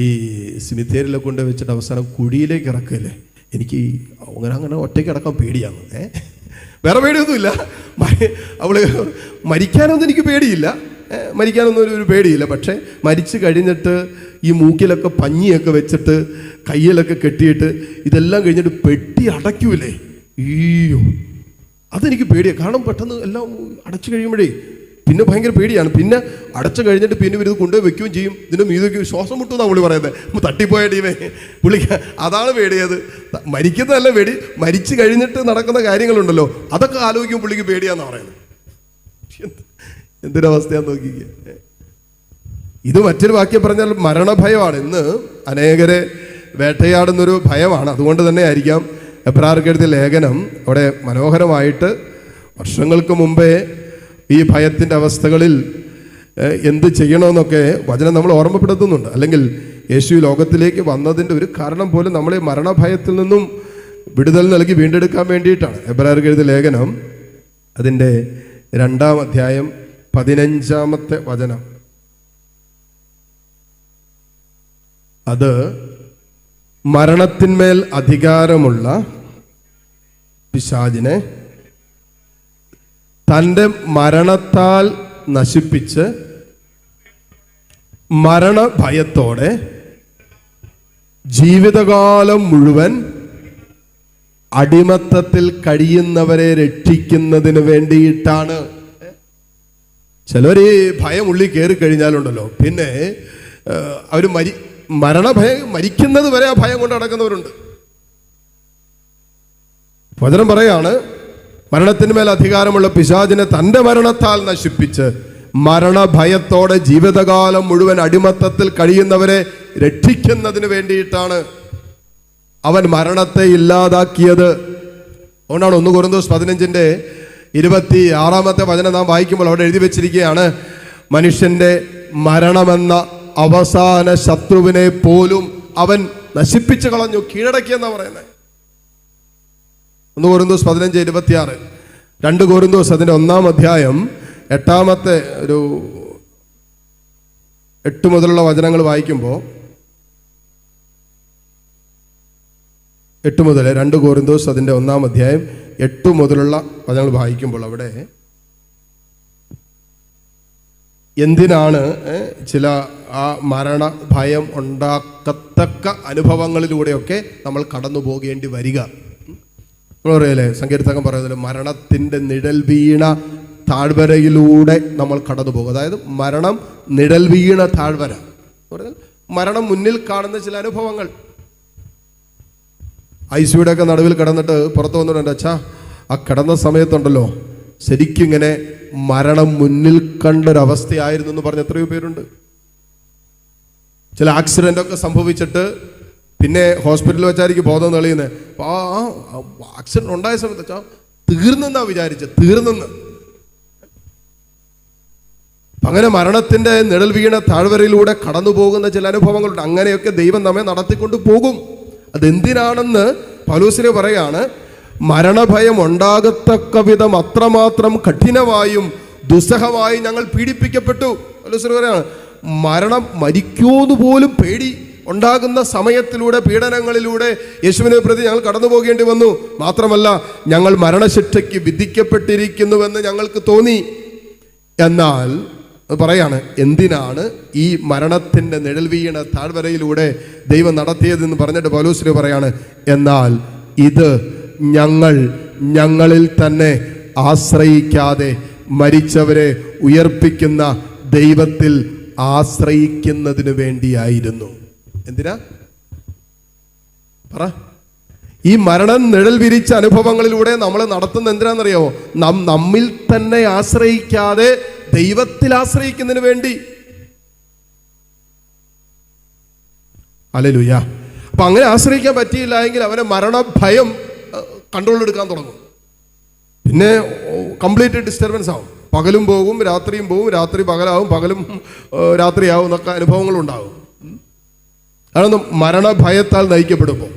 ഈ സിമിത്തേരിലൊക്കെ കൊണ്ട് വെച്ചിട്ട് അവസാനം കുഴിയിലേക്ക് ഇറക്കല്ലേ, എനിക്ക് അങ്ങനെ ഒറ്റയ്ക്ക് ഇറക്കാൻ പേടിയാണ്. വേറെ പേടിയൊന്നുമില്ല. അവള് മരിക്കാനൊന്നും എനിക്ക് പേടിയില്ല, മരിക്കാനൊന്നും ഒരു പേടിയില്ല. പക്ഷേ മരിച്ചു കഴിഞ്ഞിട്ട് ഈ മൂക്കിലൊക്കെ പഞ്ഞിയൊക്കെ വെച്ചിട്ട് കയ്യിലൊക്കെ കെട്ടിയിട്ട് ഇതെല്ലാം കഴിഞ്ഞിട്ട് പെട്ടി അടയ്ക്കൂലേ, അയ്യോ അതെനിക്ക് പേടിയാണ്. കാരണം പെട്ടെന്ന് എല്ലാം അടച്ചു കഴിയുമ്പോഴേ പിന്നെ ഭയങ്കര പേടിയാണ്. പിന്നെ അടച്ചു കഴിഞ്ഞിട്ട് പിന്നെ ഇവരിത് കൊണ്ടുപോയി വെക്കുകയും ചെയ്യും. ഇതിൻ്റെ മീതൊക്കെ ശ്വാസം മുട്ടുമെന്നാണ് പുള്ളി പറയുന്നത്. തട്ടിപ്പോയ ടീമേ പുള്ളിക്ക് അതാണ് പേടിയത്. മരിക്കുന്നതല്ല പേടി, മരിച്ചു കഴിഞ്ഞിട്ട് നടക്കുന്ന കാര്യങ്ങളുണ്ടല്ലോ അതൊക്കെ ആലോചിക്കുമ്പോൾ പുള്ളിക്ക് പേടിയാന്ന് പറയുന്നത്. എന്തൊരവസ്ഥയാന്ന് നോക്കിക്കുക. ഇത് മറ്റൊരു വാക്യം പറഞ്ഞാൽ മരണഭയമാണ്. ഇന്ന് അനേകരെ വേട്ടയാടുന്നൊരു ഭയമാണ്. അതുകൊണ്ട് തന്നെ ആയിരിക്കാം എബ്രായർക്ക് എഴുതിയ ലേഖനം അവിടെ മനോഹരമായിട്ട് വർഷങ്ങൾക്ക് മുമ്പേ ഈ ഭയത്തിൻ്റെ അവസ്ഥകളിൽ എന്ത് ചെയ്യണമെന്നൊക്കെ വചനം നമ്മൾ ഓർമ്മപ്പെടുത്തുന്നുണ്ട്. അല്ലെങ്കിൽ യേശു ലോകത്തിലേക്ക് വന്നതിൻ്റെ ഒരു കാരണം പോലും നമ്മളെ മരണഭയത്തിൽ നിന്നും വിടുതൽ നൽകി വീണ്ടെടുക്കാൻ വേണ്ടിയിട്ടാണ്. എബ്രായർക്ക് എഴുതിയ ലേഖനം അതിൻ്റെ 2-ാം അധ്യായം 15-ാമത്തെ വചനം. അത് മരണത്തിന്മേൽ അധികാരമുള്ള പിശാചിനെ തൻ്റെ മരണത്താൽ നശിപ്പിച്ച് മരണഭയത്തോടെ ജീവിതകാലം മുഴുവൻ അടിമത്തത്തിൽ കഴിയുന്നവരെ രക്ഷിക്കുന്നതിന് വേണ്ടിയിട്ടാണ്. ചിലർ ഈ ഭയം ഉള്ളിൽ കയറി കഴിഞ്ഞാലുണ്ടല്ലോ, പിന്നെ അവർ മരിക്കുന്നത് വരെ ആ ഭയം കൊണ്ട് നടക്കുന്നവരുണ്ട്. വചനം പറയാണ്, മരണത്തിന്മേൽ അധികാരമുള്ള പിശാചിനെ തൻ്റെ മരണത്താൽ നശിപ്പിച്ച് മരണഭയത്തോടെ ജീവിതകാലം മുഴുവൻ അടിമത്തത്തിൽ കഴിയുന്നവരെ രക്ഷിക്കുന്നതിന് വേണ്ടിയിട്ടാണ് അവൻ മരണത്തെ ഇല്ലാതാക്കിയത്. അതുകൊണ്ടാണ് 1 കൊരിന്തോസ് 15:26 വചനം നാം വായിക്കുമ്പോൾ അവിടെ എഴുതി വെച്ചിരിക്കുകയാണ്, മനുഷ്യന്റെ മരണമെന്ന അവസാന ശത്രുവിനെ പോലും അവൻ നശിപ്പിച്ചു കളഞ്ഞു, കീഴടക്കിയെന്നാ പറയുന്നത്. 1 കൊരിന്തോസ് 15:26. 2 കൊരിന്തോസ് അതിൻ്റെ 1-ാം അധ്യായം 8-ാമത്തെ ഒരു 8 മുതലുള്ള വചനങ്ങൾ വായിക്കുമ്പോൾ 8 മുതൽ 2 കൊരിന്തോസ് അതിൻ്റെ 1-ാം അധ്യായം 8 മുതലുള്ള വചനങ്ങൾ വായിക്കുമ്പോൾ അവിടെ എന്തിനാണ് ചില ആ മരണ ഭയം ഉണ്ടാക്കത്തക്ക അനുഭവങ്ങളിലൂടെയൊക്കെ നമ്മൾ കടന്നു പോകേണ്ടി വരിക. നമ്മൾ പറയല്ലേ, സങ്കീർത്തകൻ പറയുന്നത് മരണത്തിൻ്റെ നിഴൽ വീണ താഴ്വരയിലൂടെ നമ്മൾ കടന്നു പോകും. അതായത് മരണം നിഴൽ വീണ താഴ്വര എന്ന് പറഞ്ഞാൽ മരണം മുന്നിൽ കാണുന്ന ചില അനുഭവങ്ങൾ. ICUയുടെ ഒക്കെ നടുവിൽ കിടന്നിട്ട് പുറത്തു വന്നിട്ടുണ്ട്, അച്ഛാ ആ കിടന്ന സമയത്തുണ്ടല്ലോ ശരിക്കും ഇങ്ങനെ മരണം മുന്നിൽ കണ്ടൊരവസ്ഥയായിരുന്നു എന്ന് പറഞ്ഞ എത്രയോ പേരുണ്ട്. ചില ആക്സിഡൻ്റ് ഒക്കെ സംഭവിച്ചിട്ട് പിന്നെ ഹോസ്പിറ്റലിൽ വെച്ചായിരിക്കും ബോധം തെളിയുന്നത്. അപ്പോൾ ആ ആക്സിഡന്റ് ഉണ്ടായ സമയത്ത് വെച്ചാൽ തീർന്നെന്നാ വിചാരിച്ചത്, തീർന്നെന്ന്. അങ്ങനെ മരണത്തിൻ്റെ നിഴൽ വീണ താഴ്വരയിലൂടെ കടന്നു പോകുന്ന ചില അനുഭവങ്ങളുണ്ട്. അങ്ങനെയൊക്കെ ദൈവം നമ്മെ നടത്തിക്കൊണ്ട് പോകും. അതെന്തിനാണെന്ന് പൗലോസിനെ പറയാണ്, മരണഭയം ഉണ്ടാകത്തക്ക വിധം അത്രമാത്രം കഠിനമായും ദുസ്സഹമായും ഞങ്ങൾ പീഡിപ്പിക്കപ്പെട്ടു. പൗലോസിനെ പറയാണ്, മരിക്കൂന്ന് പോലും പേടി ഉണ്ടാകുന്ന സമയത്തിലൂടെ, പീഡനങ്ങളിലൂടെ യേശുവിനെ പ്രതി ഞങ്ങൾ കടന്നു പോകേണ്ടി വന്നു. മാത്രമല്ല ഞങ്ങൾ മരണശിക്ഷയ്ക്ക് വിധിക്കപ്പെട്ടിരിക്കുന്നുവെന്ന് ഞങ്ങൾക്ക് തോന്നി. എന്നാൽ പറയാണ്, എന്തിനാണ് ഈ മരണത്തിൻ്റെ നിഴൽ വീണ താഴ്വരയിലൂടെ ദൈവം നടത്തിയതെന്ന് പറഞ്ഞിട്ട് പൗലോസിനെ പറയാണ്, എന്നാൽ ഇത് ഞങ്ങളിൽ തന്നെ ആശ്രയിക്കാതെ മരിച്ചവരെ ഉയർപ്പിക്കുന്ന ദൈവത്തിൽ ആശ്രയിക്കുന്നതിന് വേണ്ടിയായിരുന്നു. എന്തിനാ പറ? ഈ മരണം നിഴൽ വിരിച്ച അനുഭവങ്ങളിലൂടെ നമ്മൾ നടത്തുന്ന എന്തിനാണെന്നറിയാമോ? നമ്മിൽ തന്നെ ആശ്രയിക്കാതെ ദൈവത്തിൽ ആശ്രയിക്കുന്നതിന് വേണ്ടി. ഹല്ലേലൂയ. അപ്പൊ അങ്ങനെ ആശ്രയിക്കാൻ പറ്റിയില്ല എങ്കിൽ അവനെ മരണഭയം കൺട്രോൾ എടുക്കാൻ തുടങ്ങും. പിന്നെ കംപ്ലീറ്റ് ഡിസ്റ്റർബൻസ് ആവും. പകലും പോകും, രാത്രിയും പോകും, രാത്രി പകലാവും, പകലും രാത്രിയാവും എന്നൊക്കെ അനുഭവങ്ങളുണ്ടാവും. അതൊന്നും മരണഭയത്താൽ നയിക്കപ്പെടുമ്പോൾ.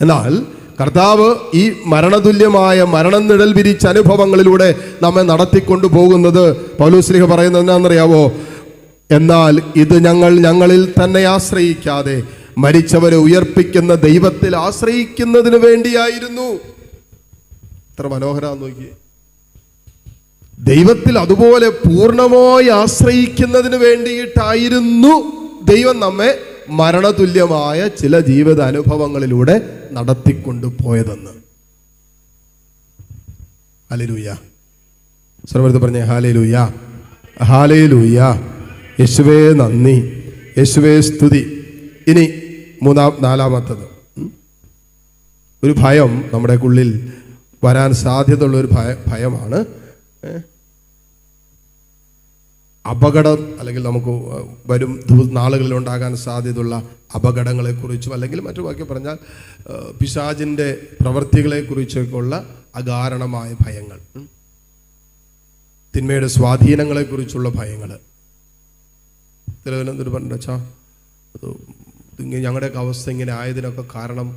എന്നാൽ കർത്താവ് ഈ മരണതുല്യമായ മരണം നിഴൽ വിരിച്ച അനുഭവങ്ങളിലൂടെ നമ്മെ നടത്തിക്കൊണ്ടു പോകുന്നത് പൗലോസ്ലീഹ പറയുന്നത് എന്താണെന്നറിയാവോ? എന്നാൽ ഇത് ഞങ്ങളിൽ തന്നെ ആശ്രയിക്കാതെ മരിച്ചവരെ ഉയർപ്പിക്കുന്ന ദൈവത്തിൽ ആശ്രയിക്കുന്നതിന് വേണ്ടിയായിരുന്നു. എത്ര മനോഹരാന്ന് നോക്കിയേ. ദൈവത്തിൽ അതുപോലെ പൂർണ്ണമായി ആശ്രയിക്കുന്നതിന് വേണ്ടിയിട്ടായിരുന്നു ദൈവം നമ്മെ മരണതുല്യമായ ചില ജീവിത അനുഭവങ്ങളിലൂടെ നടത്തിക്കൊണ്ടു പോയതെന്ന്. ഹല്ലേലൂയ. സർവ്വത്ത് പറഞ്ഞേ ഹല്ലേലൂയ, ഹല്ലേലൂയ. യേശുവേ നന്ദി, യേശുവേ സ്തുതി. ഇനി നാലാമത്തത്, ഒരു ഭയം നമ്മുടെ ഉള്ളിൽ വരാൻ സാധ്യതയുള്ളൊരു ഭയമാണ് അപകടം, അല്ലെങ്കിൽ നമുക്ക് വരും നാളുകളിൽ ഉണ്ടാകാൻ സാധ്യതയുള്ള അപകടങ്ങളെക്കുറിച്ചും, അല്ലെങ്കിൽ മറ്റു വാക്കി പറഞ്ഞാൽ പിശാചിൻ്റെ പ്രവൃത്തികളെക്കുറിച്ചൊക്കെയുള്ള അകാരണമായ ഭയങ്ങൾ, തിന്മയുടെ സ്വാധീനങ്ങളെക്കുറിച്ചുള്ള ഭയങ്ങൾ. തിരുവനന്തപുരം പറഞ്ഞു, വെച്ചാൽ ഞങ്ങളുടെയൊക്കെ അവസ്ഥ ഇങ്ങനെ ആയതിനൊക്കെ കാരണം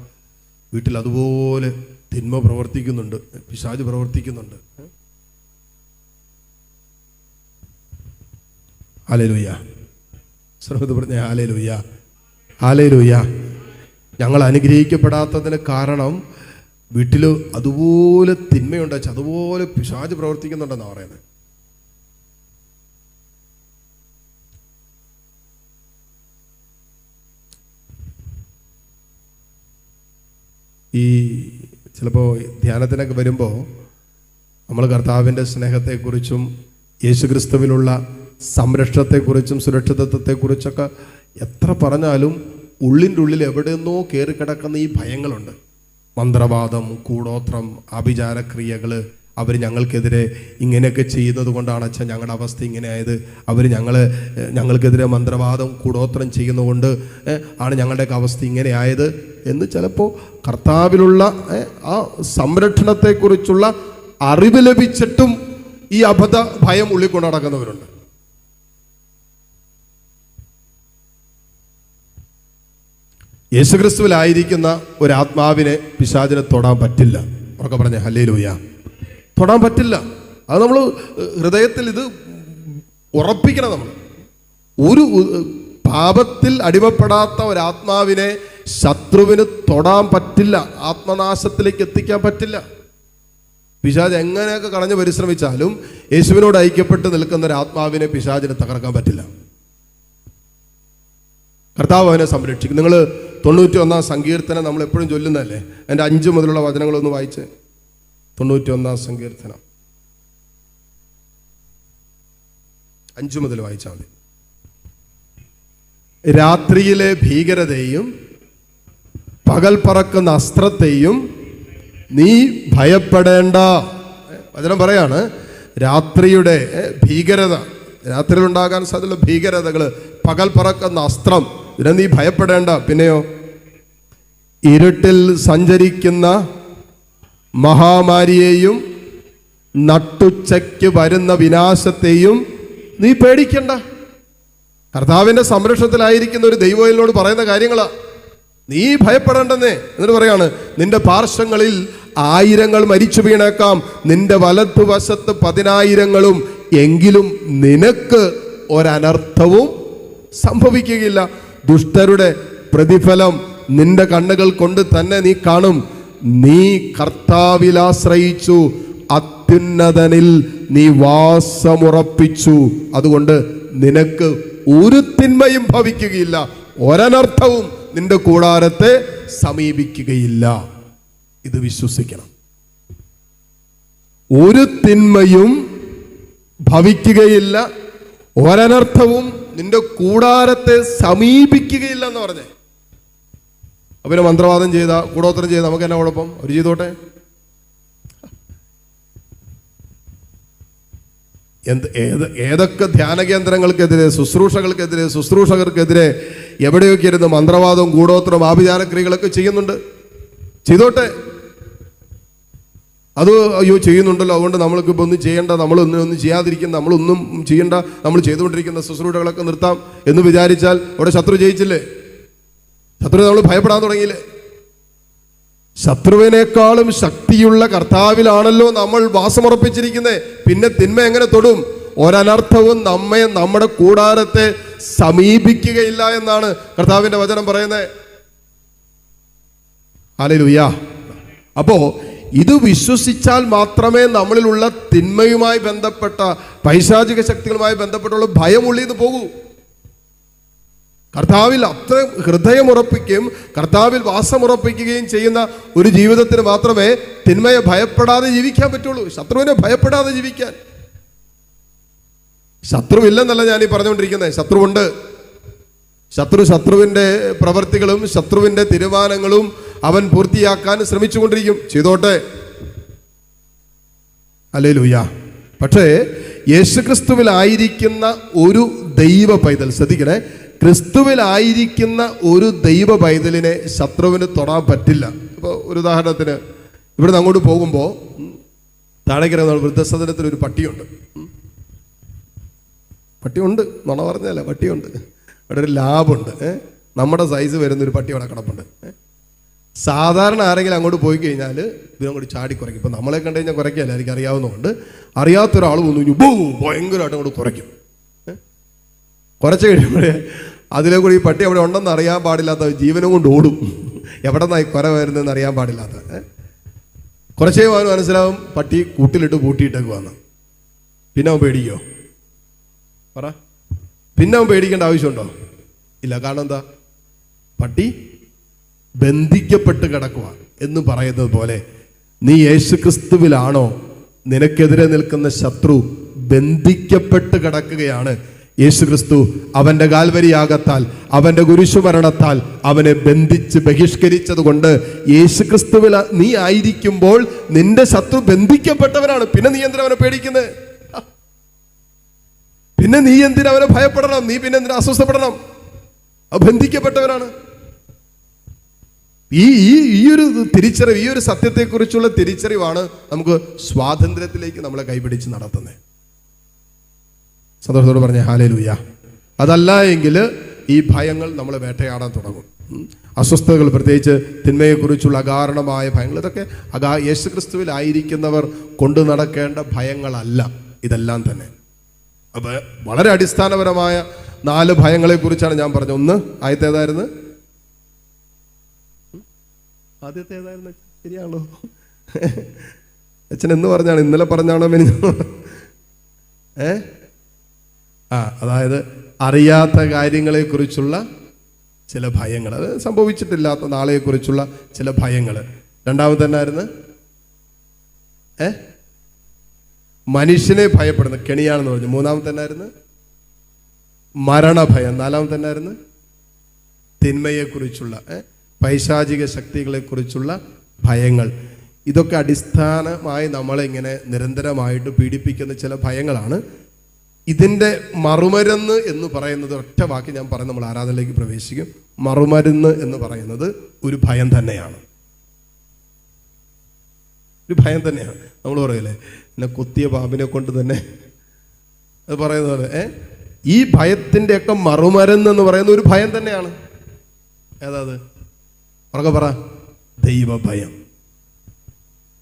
വീട്ടിൽ അതുപോലെ തിന്മ പ്രവർത്തിക്കുന്നുണ്ട്, പിശാച് പ്രവർത്തിക്കുന്നുണ്ട്. ഹല്ലേലൂയ. സർവ്വത് പറഞ്ഞ ഹല്ലേലൂയ, ഹല്ലേലൂയ. ഞങ്ങൾ അനുഗ്രഹിക്കപ്പെടാത്തതിന് കാരണം വീട്ടിൽ അതുപോലെ തിന്മയുണ്ട്, അതുപോലെ പിശാച് പ്രവർത്തിക്കുന്നുണ്ടെന്നാണ് പറയുന്നത്. ഈ ചിലപ്പോൾ ധ്യാനത്തിനൊക്കെ വരുമ്പോൾ നമ്മൾ കർത്താവിൻ്റെ സ്നേഹത്തെക്കുറിച്ചും യേശുക്രിസ്തുവിലുള്ള സംരക്ഷണത്തെക്കുറിച്ചും സുരക്ഷിതത്വത്തെക്കുറിച്ചൊക്കെ എത്ര പറഞ്ഞാലും ഉള്ളിൻ്റെ ഉള്ളിൽ എവിടെയെന്നോ കയറിക്കിടക്കുന്ന ഈ ഭയങ്ങളുണ്ട്. മന്ത്രവാദം, കൂടോത്രം, ആഭിചാരക്രിയകൾ, അവർ ഞങ്ങൾക്കെതിരെ ഇങ്ങനെയൊക്കെ ചെയ്യുന്നത് കൊണ്ടാണ് അച്ഛൻ ഞങ്ങളുടെ അവസ്ഥ ഇങ്ങനെ ആയത്. അവർ ഞങ്ങൾക്കെതിരെ മന്ത്രവാദം, കൂടോത്രം ചെയ്യുന്നതുകൊണ്ട് ആണ് ഞങ്ങളുടെയൊക്കെ അവസ്ഥ ഇങ്ങനെ ആയത് എന്ന് ചിലപ്പോൾ കർത്താവിലുള്ള ആ സംരക്ഷണത്തെക്കുറിച്ചുള്ള അറിവ് ലഭിച്ചിട്ടും ഈ അബദ്ധ ഭയം ഉള്ളിൽ കൊണ്ട് നടക്കുന്നവരുണ്ട്. യേശുക്രിസ്തുവിലായിരിക്കുന്ന ഒരാത്മാവിനെ പിശാചിനെ തൊടാൻ പറ്റില്ല. ഉറക്കെ പറഞ്ഞേ ഹല്ലേലൂയ. തൊടാൻ പറ്റില്ല. അത് നമ്മൾ ഹൃദയത്തിൽ ഇത് ഉറപ്പിക്കണം. നമ്മൾ ഒരു പാപത്തിൽ അടിമപ്പെടാത്ത ഒരാത്മാവിനെ ശത്രുവിന് തൊടാൻ പറ്റില്ല, ആത്മനാശത്തിലേക്ക് എത്തിക്കാൻ പറ്റില്ല. പിശാച് എങ്ങനെയൊക്കെ കളഞ്ഞ് പരിശ്രമിച്ചാലും യേശുവിനോട് ഐക്യപ്പെട്ട് നിൽക്കുന്ന ഒരു ആത്മാവിനെ പിശാചിനെ തകർക്കാൻ പറ്റില്ല. കർത്താവ് അവനെ സംരക്ഷിക്കും. നിങ്ങൾ 91 സങ്കീർത്തനം നമ്മൾ എപ്പോഴും ചൊല്ലുന്നതല്ലേ? എൻ്റെ 5 മുതലുള്ള വചനങ്ങളൊന്ന് വായിച്ച്. 91 സങ്കീർത്തനം 5 മുതൽ വായിച്ചാൽ മതി. രാത്രിയിലെ ഭീകരതയും പകൽ പറക്കുന്ന അസ്ത്രത്തെയും നീ ഭയപ്പെടേണ്ട. വചനം പറയാണ്, രാത്രിയുടെ ഭീകരത, രാത്രിയിലുണ്ടാകാൻ സാധ്യതയുള്ള ഭീകരതകൾ, പകൽ പറക്കുന്ന അസ്ത്രം, ഇതിനെ നീ ഭയപ്പെടേണ്ട. പിന്നെയോ, ഇരുട്ടിൽ സഞ്ചരിക്കുന്ന മഹാമാരിയെയും നട്ടുച്ചയ്ക്ക് വരുന്ന വിനാശത്തെയും നീ പേടിക്കണ്ട. കർത്താവിൻ്റെ സംരക്ഷണത്തിലായിരിക്കുന്ന ഒരു ദൈവത്തിനോട് പറയുന്ന കാര്യങ്ങളാ. നീ ഭയപ്പെടേണ്ടെന്നേ. എന്നിട്ട് പറയാണ്, നിന്റെ പാർശ്വങ്ങളിൽ 1000 മരിച്ചു വീണേക്കാം, നിന്റെ വലത്തുവശത്ത് 10,000 എങ്കിലും നിനക്ക് ഒരനർത്ഥവും സംഭവിക്കുകയില്ല. ദുഷ്ടരുടെ പ്രതിഫലം നിന്റെ കണ്ണുകൾ കൊണ്ട് തന്നെ നീ കാണും. നീ കർത്താവിൽ ആശ്രയിച്ചു, അത്യുന്നതനിൽ നീ വാസമുറപ്പിച്ചു. അതുകൊണ്ട് നിനക്ക് ഒരു തിന്മയും ഭവിക്കുകയില്ല, ഒരനർത്ഥവും നിന്റെ കൂടാരത്തെ സമീപിക്കുകയില്ല. ഇത് വിശ്വസിക്കണം. ഒരു തിന്മയും ഭവിക്കുകയില്ല, ഒരനർത്ഥവും നിന്റെ കൂടാരത്തെ സമീപിക്കുകയില്ല എന്ന് പറഞ്ഞേ. അവന് മന്ത്രവാദം ചെയ്ത, കൂടോത്രം ചെയ്ത നമുക്ക് എന്നാ കുഴപ്പം? അവർ ചെയ്തോട്ടെ. ഏതൊക്കെ ധ്യാന കേന്ദ്രങ്ങൾക്കെതിരെ, ശുശ്രൂഷകൾക്കെതിരെ, ശുശ്രൂഷകർക്കെതിരെ എവിടെയൊക്കെ ഇരുന്ന് മന്ത്രവാദവും കൂടോത്രവും ആഭിചാരക്രിയകളൊക്കെ ചെയ്യുന്നുണ്ട്. ചെയ്തോട്ടെ. അത് അയ്യോ ചെയ്യുന്നുണ്ടല്ലോ, അതുകൊണ്ട് നമ്മൾക്കിപ്പോൾ ഒന്നും ചെയ്യേണ്ട, നമ്മളൊന്നും ചെയ്യാതിരിക്കുന്ന, നമ്മളൊന്നും ചെയ്യേണ്ട, നമ്മൾ ചെയ്തുകൊണ്ടിരിക്കുന്ന ശുശ്രൂഷകളൊക്കെ നിർത്താം എന്ന് വിചാരിച്ചാൽ അവിടെ ശത്രു ജയിച്ചില്ലേ? ശത്രു നമ്മൾ ഭയപ്പെടാൻ തുടങ്ങിയില്ലേ? ശത്രുവിനേക്കാളും ശക്തിയുള്ള കർത്താവിലാണല്ലോ നമ്മൾ വാസമുറപ്പിച്ചിരിക്കുന്നത്. പിന്നെ തിന്മ എങ്ങനെ തൊടും? ഒരനർത്ഥവും നമ്മുടെ കൂടാരത്തെ സമീപിക്കുകയില്ല എന്നാണ് കർത്താവിന്റെ വചനം പറയുന്നത്. ഹല്ലേലൂയ. അപ്പോ ഇത് വിശ്വസിച്ചാൽ മാത്രമേ നമ്മളിലുള്ള തിന്മയുമായി ബന്ധപ്പെട്ട, പൈശാചിക ശക്തികളുമായി ബന്ധപ്പെട്ടുള്ള ഭയം ഉള്ളിന്ന് പോകൂ. കർത്താവിൽ അത്ര ഹൃദയമുറപ്പിക്കുകയും കർത്താവിൽ വാസമുറപ്പിക്കുകയും ചെയ്യുന്ന ഒരു ജീവിതത്തിന് മാത്രമേ തിന്മയെ ഭയപ്പെടാതെ ജീവിക്കാൻ പറ്റുള്ളൂ. ശത്രുവിനെ ഭയപ്പെടാതെ ജീവിക്കാൻ. ശത്രുവില്ലെന്നല്ല ഞാനീ പറഞ്ഞുകൊണ്ടിരിക്കുന്നത്, ശത്രുവുണ്ട്. ശത്രുവിൻ്റെ പ്രവൃത്തികളും ശത്രുവിൻ്റെ തീരുമാനങ്ങളും അവൻ പൂർത്തിയാക്കാൻ ശ്രമിച്ചുകൊണ്ടിരിക്കും. ചെയ്തോട്ടെ. ഹല്ലേലൂയ. പക്ഷേ യേശുക്രിസ്തുവിലായിരിക്കുന്ന ഒരു ദൈവ പൈതൽ, ശ്രദ്ധിക്കണേ, ക്രിസ്തുവിലായിരിക്കുന്ന ഒരു ദൈവ പൈതലിനെ ശത്രുവിന് തൊടാൻ പറ്റില്ല. ഇപ്പോൾ ഒരു ഉദാഹരണത്തിന്, ഇവിടുന്ന് അങ്ങോട്ട് പോകുമ്പോൾ താഴേക്കിറങ്ങുന്ന വൃദ്ധസദനത്തിൽ ഒരു പട്ടിയുണ്ട്. പട്ടിയുണ്ട്, നുണ പറഞ്ഞല്ല, പട്ടിയുണ്ട്. അവിടെ ഒരു ലാബുണ്ട്. നമ്മുടെ സൈസ് വരുന്നൊരു പട്ടി അവിടെ കിടപ്പുണ്ട്. സാധാരണ ആരെങ്കിലും അങ്ങോട്ട് പോയി കഴിഞ്ഞാൽ ഇവരങ്ങോട്ട് ചാടി കുറയ്ക്കും. ഇപ്പം നമ്മളെ കണ്ടു കഴിഞ്ഞാൽ കുറയ്ക്കുകയല്ല, എനിക്ക് അറിയാവുന്നതുകൊണ്ട്. അറിയാത്തൊരാൾ വന്നു ഭയങ്കരമായിട്ട് അങ്ങോട്ട് കുറയ്ക്കും. കുറച്ച് കഴിയുമ്പോഴേ അതിലെ കൂടി ഈ പട്ടി അവിടെ ഉണ്ടെന്ന് അറിയാൻ പാടില്ലാത്ത ജീവനും കൊണ്ട് ഓടും. എവിടെ നിന്നായി കുര വരുന്നതെന്ന് അറിയാൻ പാടില്ലാത്ത. കുറച്ചേ അവന് മനസ്സിലാവും പട്ടി കൂട്ടിലിട്ട് പൂട്ടിയിട്ടേക്ക് വന്ന്. പിന്നെ അവൻ പേടിക്കോ? പറ. പിന്നെ അവൻ പേടിക്കേണ്ട ആവശ്യമുണ്ടോ? ഇല്ല. കാരണം എന്താ? പട്ടി ബന്ധിക്കപ്പെട്ട് കിടക്കുക എന്ന് പറയുന്നത് പോലെ നീ യേശുക്രിസ്തുവിലാണോ, നിനക്കെതിരെ നിൽക്കുന്ന ശത്രു ബന്ധിക്കപ്പെട്ട് കിടക്കുകയാണ്. യേശുക്രിസ്തു അവന്റെ കാൽവരിയാകത്താൽ, അവന്റെ കുരിശുമരണത്താൽ അവനെ ബന്ധിച്ച് ബഹിഷ്കരിച്ചത് കൊണ്ട് യേശുക്രിസ്തുവിൽ നീ ആയിരിക്കുമ്പോൾ നിന്റെ ശത്രു ബന്ധിക്കപ്പെട്ടവരാണ്. പിന്നെ നീ എന്തിനാ അവനെ പേടിക്കുന്നത്? പിന്നെ നീ എന്തിനാ അവനെ ഭയപ്പെടണം? നീ പിന്നെ എന്തിനാ അസ്വസ്ഥപ്പെടണം? ബന്ധിക്കപ്പെട്ടവരാണ്. ഈ ഒരു തിരിച്ചറിവ്, ഈ ഒരു സത്യത്തെക്കുറിച്ചുള്ള തിരിച്ചറിവാണ് നമുക്ക് സ്വാതന്ത്ര്യത്തിലേക്ക് നമ്മളെ കൈപിടിച്ച് നടത്തുന്നത്. സന്തോഷത്തോട് പറഞ്ഞ ഹല്ലേലൂയ. അതല്ല എങ്കിൽ ഈ ഭയങ്ങൾ നമ്മളെ വേട്ടയാടാൻ തുടങ്ങും. അസ്വസ്ഥതകൾ, പ്രത്യേകിച്ച് തിന്മയെക്കുറിച്ചുള്ള അകാരണമായ ഭയങ്ങൾ, ഇതൊക്കെ യേശുക്രിസ്തുവിലായിരിക്കുന്നവർ കൊണ്ടു നടക്കേണ്ട ഭയങ്ങളല്ല ഇതെല്ലാം തന്നെ. അപ്പോൾ വളരെ അടിസ്ഥാനപരമായ 4 ഭയങ്ങളെ കുറിച്ചാണ് ഞാൻ പറഞ്ഞത്. ഒന്ന്, ആദ്യത്തെ ഏതായിരുന്നു? ശരിയാണല്ലോ അച്ഛൻ എന്ന് പറഞ്ഞാണ്? ഇന്നലെ പറഞ്ഞാണോ? അതായത് അറിയാത്ത കാര്യങ്ങളെക്കുറിച്ചുള്ള ചില ഭയങ്ങൾ, അത് സംഭവിച്ചിട്ടില്ലാത്ത നാളെക്കുറിച്ചുള്ള ചില ഭയങ്ങൾ. രണ്ടാമത് എന്നായിരുന്നു? മനുഷ്യനെ ഭയപ്പെടുന്ന കെണിയാണെന്ന് പറഞ്ഞു. മൂന്നാമത്തെ എന്നായിരുന്നു? മരണഭയം. നാലാമത്തെ എന്നായിരുന്നു? തിന്മയെക്കുറിച്ചുള്ള, പൈശാചിക ശക്തികളെക്കുറിച്ചുള്ള ഭയങ്ങൾ. ഇതൊക്കെ അടിസ്ഥാനമായി നമ്മളെ ഇങ്ങനെ നിരന്തരമായിട്ട് പീഡിപ്പിക്കുന്ന ചില ഭയങ്ങളാണ്. ഇതിൻ്റെ മറുമരുന്ന് എന്ന് പറയുന്നത്, ഒറ്റ വാക്ക് ഞാൻ പറഞ്ഞ് നമ്മൾ ആരാധനയിലേക്ക് പ്രവേശിക്കും. മറുമരുന്ന് എന്ന് പറയുന്നത് ഒരു ഭയം തന്നെയാണ്. ഒരു ഭയം തന്നെയാണ്. നമ്മൾ പറയില്ലേ, എന്നെ കുത്തിയ പാമ്പിനെ കൊണ്ട് തന്നെ, അത് പറയുന്നത് പോലെ ഈ ഭയത്തിൻ്റെയൊക്കെ മറുമരുന്ന് എന്ന് പറയുന്ന ഒരു ഭയം തന്നെയാണ്. ഏതാത്? ഉറക്കെ പറ. ദൈവഭയം.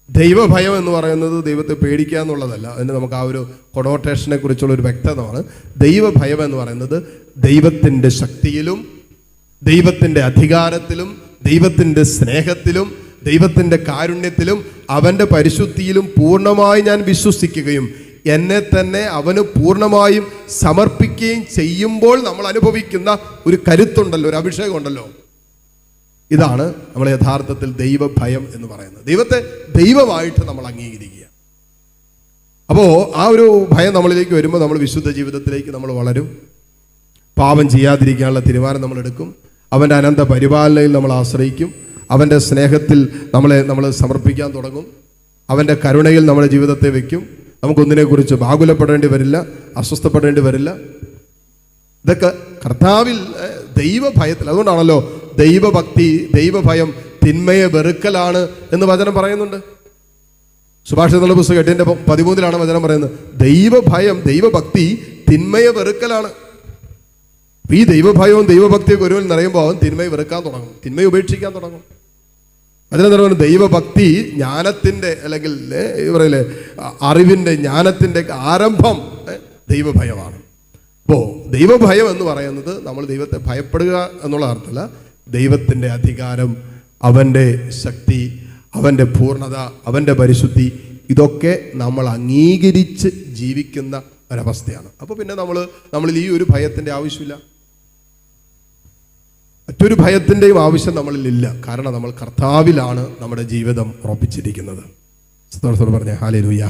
ദൈവഭയം എന്ന് പറയുന്നത് ദൈവത്തെ പേടിക്കുക എന്നുള്ളതല്ല. അതിന് നമുക്ക് ആ ഒരു കൊണോട്ടേഷനെ കുറിച്ചുള്ള ഒരു വ്യക്തതമാണ്. ദൈവഭയം എന്ന് പറയുന്നത് ദൈവത്തിൻ്റെ ശക്തിയിലും, ദൈവത്തിൻ്റെ അധികാരത്തിലും, ദൈവത്തിൻ്റെ സ്നേഹത്തിലും, ദൈവത്തിൻ്റെ കാരുണ്യത്തിലും, അവൻ്റെ പരിശുദ്ധിയിലും പൂർണ്ണമായി ഞാൻ വിശ്വസിക്കുകയും എന്നെ തന്നെ അവന് പൂർണ്ണമായും സമർപ്പിക്കുകയും ചെയ്യുമ്പോൾ നമ്മൾ അനുഭവിക്കുന്ന ഒരു കരുത്തുണ്ടല്ലോ, ഒരു അഭിഷേകം ഉണ്ടല്ലോ. ഇതാണ് നമ്മൾ യഥാർത്ഥത്തിൽ ദൈവഭയം എന്ന് പറയുന്നത്. ദൈവത്തെ ദൈവമായിട്ട് നമ്മൾ അംഗീകരിക്കുക. അപ്പോൾ ആ ഒരു ഭയം നമ്മളിലേക്ക് വരുമ്പോൾ നമ്മൾ വിശുദ്ധ ജീവിതത്തിലേക്ക് നമ്മൾ വളരും. പാപം ചെയ്യാതിരിക്കാനുള്ള തീരുമാനം നമ്മൾ എടുക്കും. അവൻ്റെ അനന്ത പരിപാലനയിൽ നമ്മൾ ആശ്രയിക്കും. അവൻ്റെ സ്നേഹത്തിൽ നമ്മൾ സമർപ്പിക്കാൻ തുടങ്ങും. അവൻ്റെ കരുണയിൽ നമ്മുടെ ജീവിതത്തെ വയ്ക്കും. നമുക്കൊന്നിനെക്കുറിച്ച് ആകുലപ്പെടേണ്ടി വരില്ല, അസ്വസ്ഥപ്പെടേണ്ടി വരില്ല. ഇതൊക്കെ കർത്താവിൽ ദൈവഭയത്തിൽ. അതുകൊണ്ടാണല്ലോ ദൈവഭക്തി, ദൈവഭയം തിന്മയെ വെറുക്കലാണ് എന്ന് വചനം പറയുന്നുണ്ട്. സുഭാഷിതങ്ങളുടെ പുസ്തകം 8:13 വചനം പറയുന്നത്. ദൈവഭയം, ദൈവഭക്തി തിന്മയെ വെറുക്കലാണ്. ഈ ദൈവഭയവും ദൈവഭക്തിയൊക്കെ ഒരുവൻ നിറയുമ്പോൾ അവൻ തിന്മയെ വെറുക്കാൻ തുടങ്ങും, തിന്മയെ ഉപേക്ഷിക്കാൻ തുടങ്ങും. അതിനെന്താ പറയുന്നത്? ദൈവഭക്തി ജ്ഞാനത്തിൻ്റെ, അല്ലെങ്കിൽ പറയില്ലേ, അറിവിൻ്റെ, ജ്ഞാനത്തിൻ്റെ ആരംഭം ദൈവഭയമാണ്. അപ്പോൾ ദൈവഭയം എന്ന് പറയുന്നത് നമ്മൾ ദൈവത്തെ ഭയപ്പെടുക എന്നുള്ള അർത്ഥമല്ല. ദൈവത്തിൻ്റെ അധികാരം, അവൻ്റെ ശക്തി, അവൻ്റെ പൂർണ്ണത, അവൻ്റെ പരിശുദ്ധി, ഇതൊക്കെ നമ്മൾ അംഗീകരിച്ച് ജീവിക്കുന്ന ഒരവസ്ഥയാണ്. അപ്പോൾ പിന്നെ നമ്മളിൽ ഈ ഒരു ഭയത്തിൻ്റെ ആവശ്യമില്ല, മറ്റൊരു ഭയത്തിൻ്റെയും ആവശ്യം നമ്മളിലില്ല. കാരണം നമ്മൾ കർത്താവിലാണ് നമ്മുടെ ജീവിതം ഉറപ്പിച്ചിരിക്കുന്നത്. പറഞ്ഞ ഹല്ലേലൂയ.